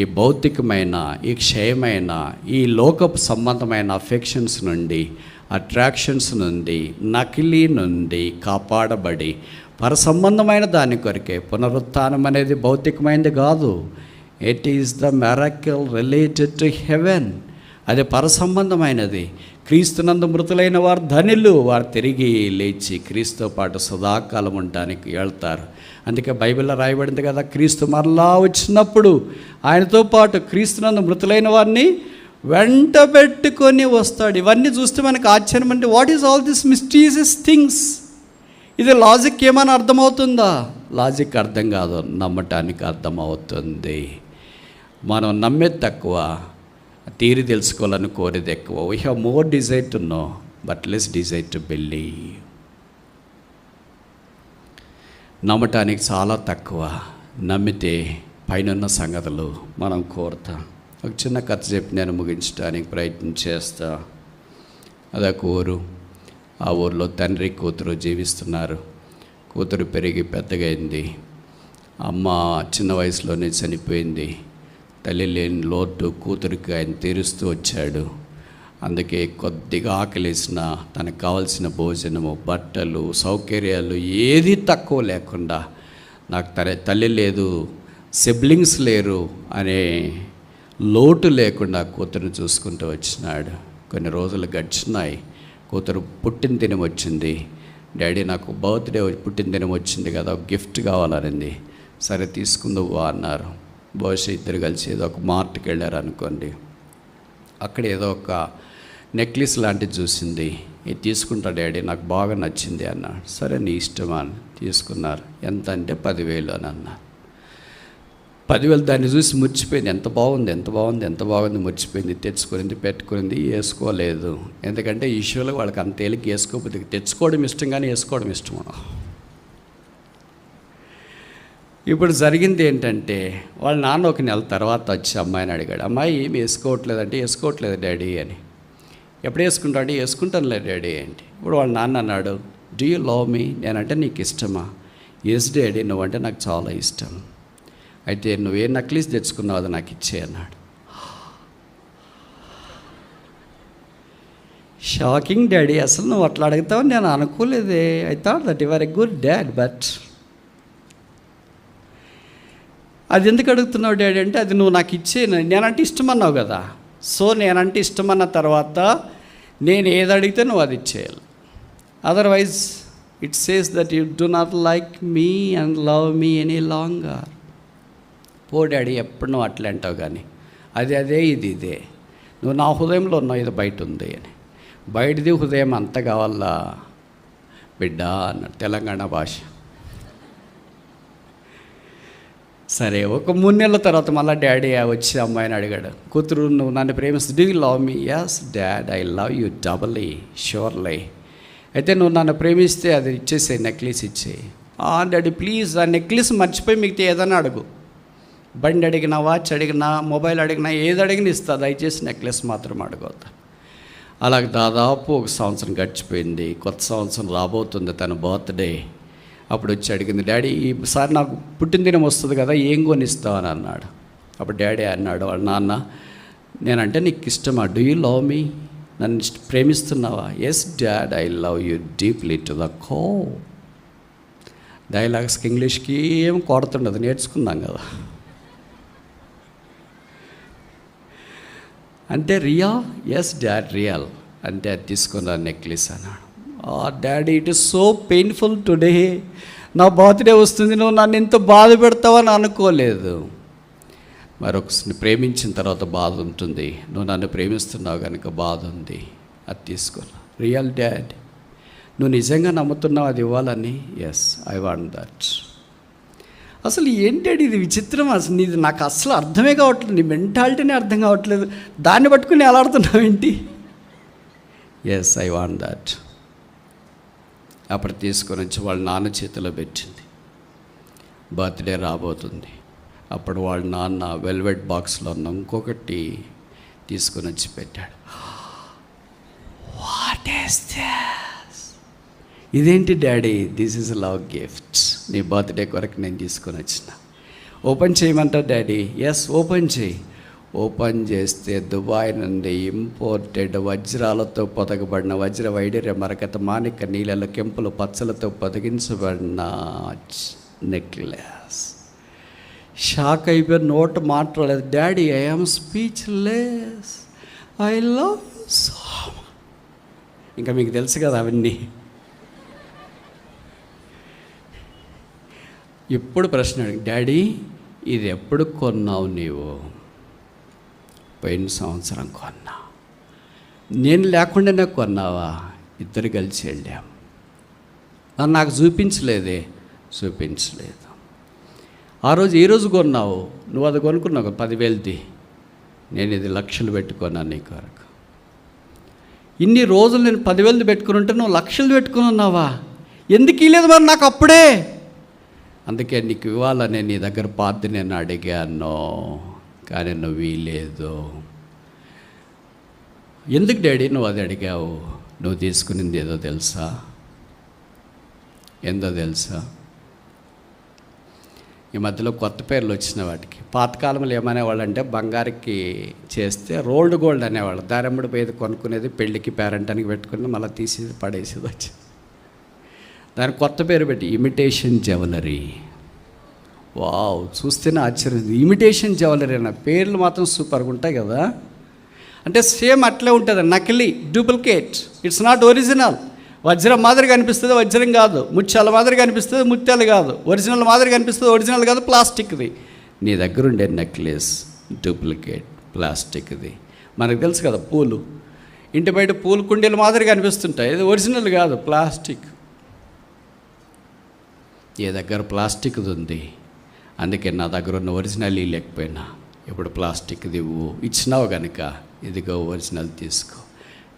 ఈ భౌతికమైన, ఈ క్షయమైన, ఈ లోకపు సంబంధమైన అఫెక్షన్స్ నుండి, అట్రాక్షన్స్ నుండి, నకిలీ నుండి కాపాడబడి పరసంబంధమైన దాని కొరకే. పునరుత్థానం అనేది భౌతికమైనది కాదు. It is the miracle related to heaven. అది పరసంబంధమైనది. క్రీస్తునందు మృతులైన వారు ధనులు, వారు తిరిగి లేచి క్రీస్తుతో పాటు సదాకాలం ఉండడానికి వెళ్తారు. అందుకే బైబిల్లో రాయబడింది కదా, క్రీస్తు మరలా వచ్చినప్పుడు ఆయనతో పాటు క్రీస్తునందు మృతులైన వారిని వెంట పెట్టుకొని వస్తాడు. ఇవన్నీ చూస్తే మనకు ఆశ్చర్యం. అంటే what is all this mysterious things? ఇది లాజిక్ ఏమైనా అర్థమవుతుందా? లాజిక్ అర్థం కాదు, నమ్మటానికి అర్థమవుతుంది. మనం నమ్మేది తక్కువ, తీరి తెలుసుకోవాలని కోరేది ఎక్కువ. We have more desire to know but less desire to believe. నమ్మటానికి చాలా తక్కువ, నమ్మితే పైన సంగతులు మనం కోరుతాం. ఒక చిన్న కథ చెప్పి నేను ముగించడానికి ప్రయత్నం చేస్తా. అదొక ఊరు. ఆ ఊరిలో తండ్రి కూతురు జీవిస్తున్నారు. కూతురు పెరిగి పెద్దగైంది. అమ్మ చిన్న వయసులోనే చనిపోయింది. తల్లి లేని లోటు కూతురికి ఆయన తీరుస్తూ వచ్చాడు. అందుకే కొద్దిగా ఆకలేసిన తనకు కావలసిన భోజనము, బట్టలు, సౌకర్యాలు ఏది తక్కువ లేకుండా, నాకు తల్లి లేదు, సిబ్లింగ్స్ లేరు అనే లోటు లేకుండా కూతురుని చూసుకుంటూ వచ్చినాడు. కొన్ని రోజులు గడిచినాయి. కూతురు పుట్టిన దినం వచ్చింది. డాడీ నాకు బర్త్డే పుట్టిన దినం వచ్చింది కదా, ఒక గిఫ్ట్ కావాలనింది. సరే తీసుకుందువా అన్నారు. బహుశా ఇద్దరు కలిసి ఏదో ఒక మార్ట్కి వెళ్ళారు అనుకోండి. అక్కడ ఏదో ఒక నెక్లెస్ లాంటిది చూసింది. ఇది తీసుకుంటా డాడీ, నాకు బాగా నచ్చింది అన్నాడు. సరే నీ ఇష్టమా అని తీసుకున్నారు. ఎంత అంటే 10,000 అని అన్నారు. 10,000 దాన్ని చూసి మురిచిపోయింది. ఎంత బాగుంది, ఎంత బాగుంది, ఎంత బాగుంది మురిచిపోయింది. తెచ్చుకునింది, పెట్టుకునింది, వేసుకోలేదు. ఎందుకంటే ఈశ్వరులు వాళ్ళకి అంత తేలిక వేసుకోకపోతే తెచ్చుకోవడం ఇష్టం కానీ వేసుకోవడం ఇష్టం. ఇప్పుడు జరిగింది ఏంటంటే వాళ్ళ నాన్న ఒక నెల తర్వాత వచ్చి అమ్మాయిని అడిగాడు, అమ్మాయి ఏమి వేసుకోవట్లేదంటే వేసుకోవట్లేదు డాడీ అని. ఎప్పుడు వేసుకుంటాడు? వేసుకుంటానులే డాడీ ఏంటి. ఇప్పుడు వాళ్ళ నాన్న అన్నాడు, డూ యూ లవ్ మీ? నేనంటే నీకు ఇష్టమా? ఎస్ డాడీ, నువ్వంటే నాకు చాలా ఇష్టం. అయితే నువ్వు ఏ నక్లీస్ తెచ్చుకున్నావు అది నాకు ఇచ్చే అన్నాడు. షాకింగ్ డాడీ, అసలు నువ్వు అట్లా అడుగుతావని నేను అనుకోలేదే. I thought that you are a good dad, but అది ఎందుకు అడుగుతున్నావు డాడీ అంటే, అది నువ్వు నాకు ఇచ్చే, నేనంటే ఇష్టమన్నావు కదా. సో నేనంటే ఇష్టమన్న తర్వాత నేను ఏది అడిగితే నువ్వు అది ఇచ్చేయాలి. Otherwise it says that you do not like me and love me any longer. పో డాడీ, ఎప్పుడు నువ్వు అట్లా అంటావు కానీ అదే ఇది ఇదే, నువ్వు నా హృదయంలో ఉన్నావు, ఇది బయట ఉంది అని. బయటిది హృదయం అంత కావాలా బిడ్డ అన్నాడు తెలంగాణ భాష. సరే, ఒక 3 నెలల తర్వాత మళ్ళీ డాడీ వచ్చి అమ్మాయిని అడిగాడు, కూతురు నువ్వు నన్ను ప్రేమిస్తుంది, do you love me? Yes dad, I love you doubly surely. అయితే నువ్వు నన్ను ప్రేమిస్తే అది ఇచ్చేసే, నెక్లెస్ ఇచ్చేయి. డాడీ ప్లీజ్, ఆ నెక్లెస్ మర్చిపోయి మీకు ఏదైనా అడుగు, బండి అడిగినా, వాచ్ అడిగినా, మొబైల్ అడిగినా, ఏది అడిగినా ఇస్తా, దయచేసి నెక్లెస్ మాత్రం అడగొద్దు. అలాగే దాదాపు 1 సంవత్సరం గడిచిపోయింది. కొత్త సంవత్సరం రాబోతుంది, తన బర్త్డే. అప్పుడు వచ్చి అడిగింది, డాడీ ఈసారి నాకు పుట్టినదినం వస్తుంది కదా, ఏం కొనిస్తావు అని అన్నాడు. అప్పుడు డాడీ అన్నాడు వాళ్ళ నాన్న, నేనంటే నీకు ఇష్టమా? Do you love me? నన్ను ప్రేమిస్తున్నావా? Yes dad, I love you deeply to the core. డైలాగ్స్కి ఇంగ్లీష్కి ఏం కొడుతుండదు, నేర్చుకున్నాం కదా. అంటే రియా? Yes dad real. అంటే అది తీసుకున్న నెక్లెస్ అన్నాడు. Daddy, it is so painful today, నా బర్త్డే వస్తుంది, నువ్వు నన్ను ఇంత బాధ పెడతావని అనుకోలేదు. మరొకరిని ప్రేమించిన తర్వాత బాధ ఉంటుంది, నువ్వు నన్ను ప్రేమిస్తున్నావు కనుక బాధ ఉంది, అది తీసుకున్నా. రియల్ డాడ్, నువ్వు నిజంగా నమ్ముతున్నావు అది ఇవ్వాలని? Yes, I want that. అసలు ఏంటంటే ఇది విచిత్రం, అసలు ఇది నాకు అసలు అర్థమే కావట్లేదు, నీ మెంటాలిటీనే అర్థం కావట్లేదు, దాన్ని పట్టుకుని ఎలా ఆడుతున్నావు ఏంటి? Yes, I want that. అప్పుడు తీసుకొని వచ్చి వాళ్ళ నాన్న చేతిలో పెట్టింది. బర్త్డే రాబోతుంది. అప్పుడు వాళ్ళ నాన్న వెల్వెట్ బాక్స్లో ఉన్న ఇంకొకటి తీసుకొని వచ్చి పెట్టాడు. What is this? ఇదేంటి daddy? This is love gift, నీ బర్త్డే కొరకు నేను తీసుకొని వచ్చిన. ఓపెన్ చేయమంటావు డాడీ? ఎస్, ఓపెన్ చేయి. ఓపెన్ చేస్తే దుబాయ్ నుండి ఇంపోర్టెడ్ వజ్రాలతో పొదగబడిన వజ్ర వైడూర్య మరకత మాణిక నీళ్ళ కెంపులు పచ్చలతో పొదిగించబడిన నెక్లెస్. షాక్ అయిపోయి నోట్ మాట్లాడలేదు. Daddy, I am speechless, I love you so. ఇంకా మీకు తెలుసు కదా అవన్నీ. ఇప్పుడు ప్రశ్న అడిగి, డాడీ ఇది ఎప్పుడు కొన్నావు నీవు? పోయిన సంవత్సరం కొన్నా. నేను లేకుండానే కొన్నావా? ఇద్దరు కలిసి వెళ్ళాం. నాకు చూపించలేదే? చూపించలేదు. ఆ రోజు ఏ రోజు కొన్నావు? నువ్వు అది కొనుక్కున్నావు 10,000ది, నేను ఇది లక్షలు పెట్టుకున్నాను నీ కొరకు. ఇన్ని రోజులు నేను 10,000 పెట్టుకుని ఉంటే నువ్వు లక్షలు పెట్టుకుని ఉన్నావా? ఎందుకు ఇవ్వలేదు మరి నాకు అప్పుడే? అందుకే నీకు ఇవ్వాలని నీ దగ్గర పాత్ర నేను అడిగాను, కానీ నువ్వు ఇవ్వలేదు. ఎందుకు డాడీ నువ్వు అది అడిగావు? నువ్వు తీసుకునింది ఏదో తెలుసా? ఏందో తెలుసా? ఈ మధ్యలో కొత్త పేర్లు వచ్చిన వాటికి. పాతకాలంలో ఏమనేవాళ్ళు అంటే, బంగారుకి చేస్తే రోల్డ్ గోల్డ్ అనేవాళ్ళు. దారెమ్మడి పోయేది కొనుక్కునేది, పెళ్ళికి పేరెంటానికి పెట్టుకుని మళ్ళీ తీసేది పడేసేది వచ్చి. దానికి కొత్త పేరు పెట్టి ఇమిటేషన్ జ్యువెలరీ. వావ్, చూస్తేనే ఆశ్చర్యం. ఇమిటేషన్ జ్యువెలరీ అన్న పేర్లు మాత్రం సూపర్గా ఉంటాయి కదా. అంటే సేమ్ అట్లే ఉంటుంది, నకిలీ, డూప్లికేట్, ఇట్స్ నాట్ ఒరిజినల్. వజ్రం మాదిరిగా అనిపిస్తుంది, వజ్రం కాదు. ముత్యాల మాదిరిగా అనిపిస్తుంది, ముత్యాలు కాదు. ఒరిజినల్ మాదిరిగా అనిపిస్తుంది, ఒరిజినల్ కాదు, ప్లాస్టిక్ది. నీ దగ్గర ఉండే నెక్లెస్ డూప్లికేట్, ప్లాస్టిక్ది. మనకు తెలుసు కదా, పూలు ఇంటి బయట పూలు కుండీలు మాదిరిగా అనిపిస్తుంటాయి, ఇది ఒరిజినల్ కాదు, ప్లాస్టిక్. ఏ దగ్గర ప్లాస్టిక్ది ఉంది, అందుకే నా దగ్గర ఉన్న ఒరిజినల్ లేకపోయినా ఇప్పుడు ప్లాస్టిక్ది ఇచ్చినావు కనుక ఇదిగో ఒరిజినల్ తీసుకో.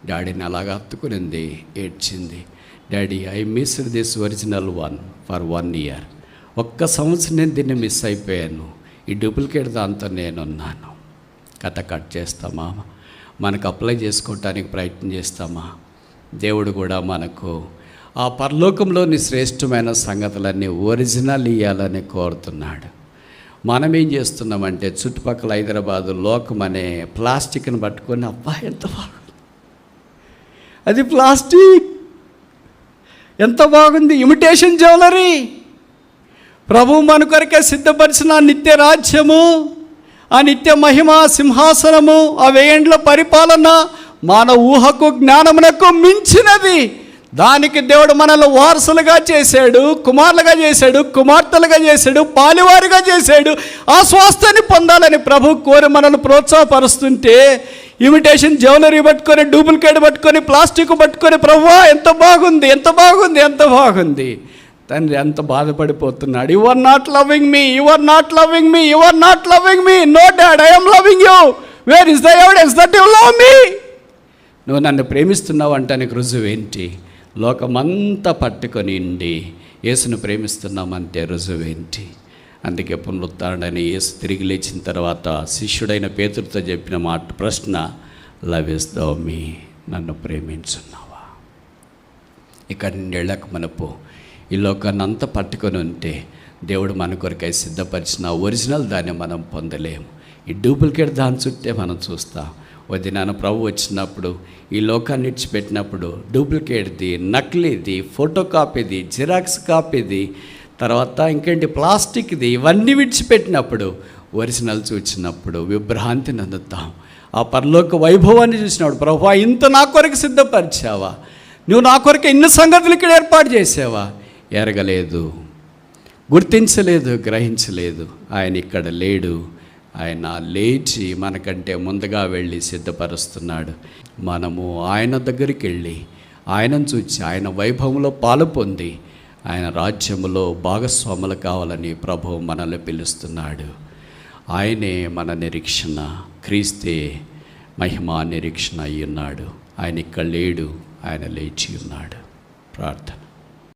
డాడీని అలాగా హత్తుకునింది, ఏడ్చింది. Daddy, I missed this original one for 1 year. ఒక్క సంవత్సరం నేను దీన్ని మిస్ అయిపోయాను, ఈ డూప్లికేట్ దాంతో నేనున్నాను. కథ కట్ చేస్తామా? మనకు అప్లై చేసుకోవటానికి ప్రయత్నం చేస్తామా? దేవుడు కూడా మనకు ఆ పరలోకంలోని శ్రేష్టమైన సంగతులన్నీ ఒరిజినల్ ఇవ్వాలని కోరుతున్నాడు. మనం ఏం చేస్తున్నామంటే చుట్టుపక్కల హైదరాబాదు లోకం అనే ప్లాస్టిక్ని పట్టుకొని, అబ్బా ఎంత బాగుంది, అది ప్లాస్టిక్ ఎంత బాగుంది, ఇమిటేషన్ జ్యువెలరీ. ప్రభువు మన కొరకే సిద్ధపరిచిన నిత్య రాజ్యము, ఆ నిత్య మహిమ సింహాసనము, ఆ 1000 ఏండ్ల పరిపాలన మన ఊహకు జ్ఞానమునకు మించినది. దానికి దేవుడు మనల్ని వారసులుగా చేశాడు, కుమారులుగా చేశాడు, కుమార్తెలుగా చేశాడు, పాలివారిగా చేశాడు. ఆ స్వాస్థ్యాన్ని పొందాలని ప్రభు కోరి మనల్ని ప్రోత్సాహపరుస్తుంటే, ఇమిటేషన్ జ్యువెలరీ పట్టుకొని, డూప్లికేట్ పట్టుకొని, ప్లాస్టిక్ పట్టుకొని, ప్రభువా ఎంత బాగుంది, ఎంత బాగుంది, ఎంత బాగుంది. తండ్రి ఎంత బాధపడిపోతున్నాడు. You are not loving me, you are not loving me, you are not loving me. No dad, I am loving you. Where is the evidence that you love me? నువ్వు నన్ను ప్రేమిస్తున్నావు అంటానికి రుజువు ఏంటి? లోకమంతా పట్టుకొని ఉండి యేసును ప్రేమిస్తున్నామంటే రుజువు ఏంటి? అందుకే పునరుత్థానుడైన యేసు తిరిగి లేచిన తర్వాత శిష్యుడైన పేతురుతో చెప్పిన ప్రశ్న, లవ్ ఇస్ దౌ మీ, నన్ను ప్రేమించున్నావా? ఇక్కడ నుండి వెళ్ళక మనపు ఈ లోకాన్ని అంతా పట్టుకొని ఉంటే దేవుడు మన కొరకై సిద్ధపరిచిన ఒరిజినల్ దాన్ని మనం పొందలేము. ఈ డూప్లికేట్ దాని చుట్టే మనం చూస్తాం. వదినాన ప్రభు వచ్చినప్పుడు ఈ లోకాన్ని విడిచిపెట్టినప్పుడు డూప్లికేట్ది, నకిలీది, ఫోటో కాపీది, జిరాక్స్ కాపీది, తర్వాత ఇంకేంటి ప్లాస్టిక్ది, ఇవన్నీ విడిచిపెట్టినప్పుడు ఒరిజినల్ చూసినప్పుడు విభ్రాంతిని అందుతాం. ఆ పరలోక వైభవాన్ని చూసినప్పుడు, ప్రభువా ఇంత నా కొరకు సిద్ధపరిచావా, నువ్వు నా కొరకు ఇన్ని సంగతులు ఇక్కడ ఏర్పాటు చేసావా? ఎరగలేదు, గుర్తించలేదు, గ్రహించలేదు. ఆయన ఇక్కడ లేడు. ఆయన లేచి మనకంటే ముందుగా వెళ్ళి సిద్ధపరుస్తున్నాడు. మనము ఆయన దగ్గరికి వెళ్ళి ఆయనను చూచి ఆయన వైభవంలో పాలు పొంది ఆయన రాజ్యములో భాగస్వాములు కావాలని ప్రభువు మనల్ని పిలుస్తున్నాడు. ఆయనే మన నిరీక్షణ, క్రీస్తే మహిమా నిరీక్షణ అయి ఉన్నాడు. ఆయన ఇక్కడ లేడు, ఆయన లేచి ఉన్నాడు. ప్రార్థన.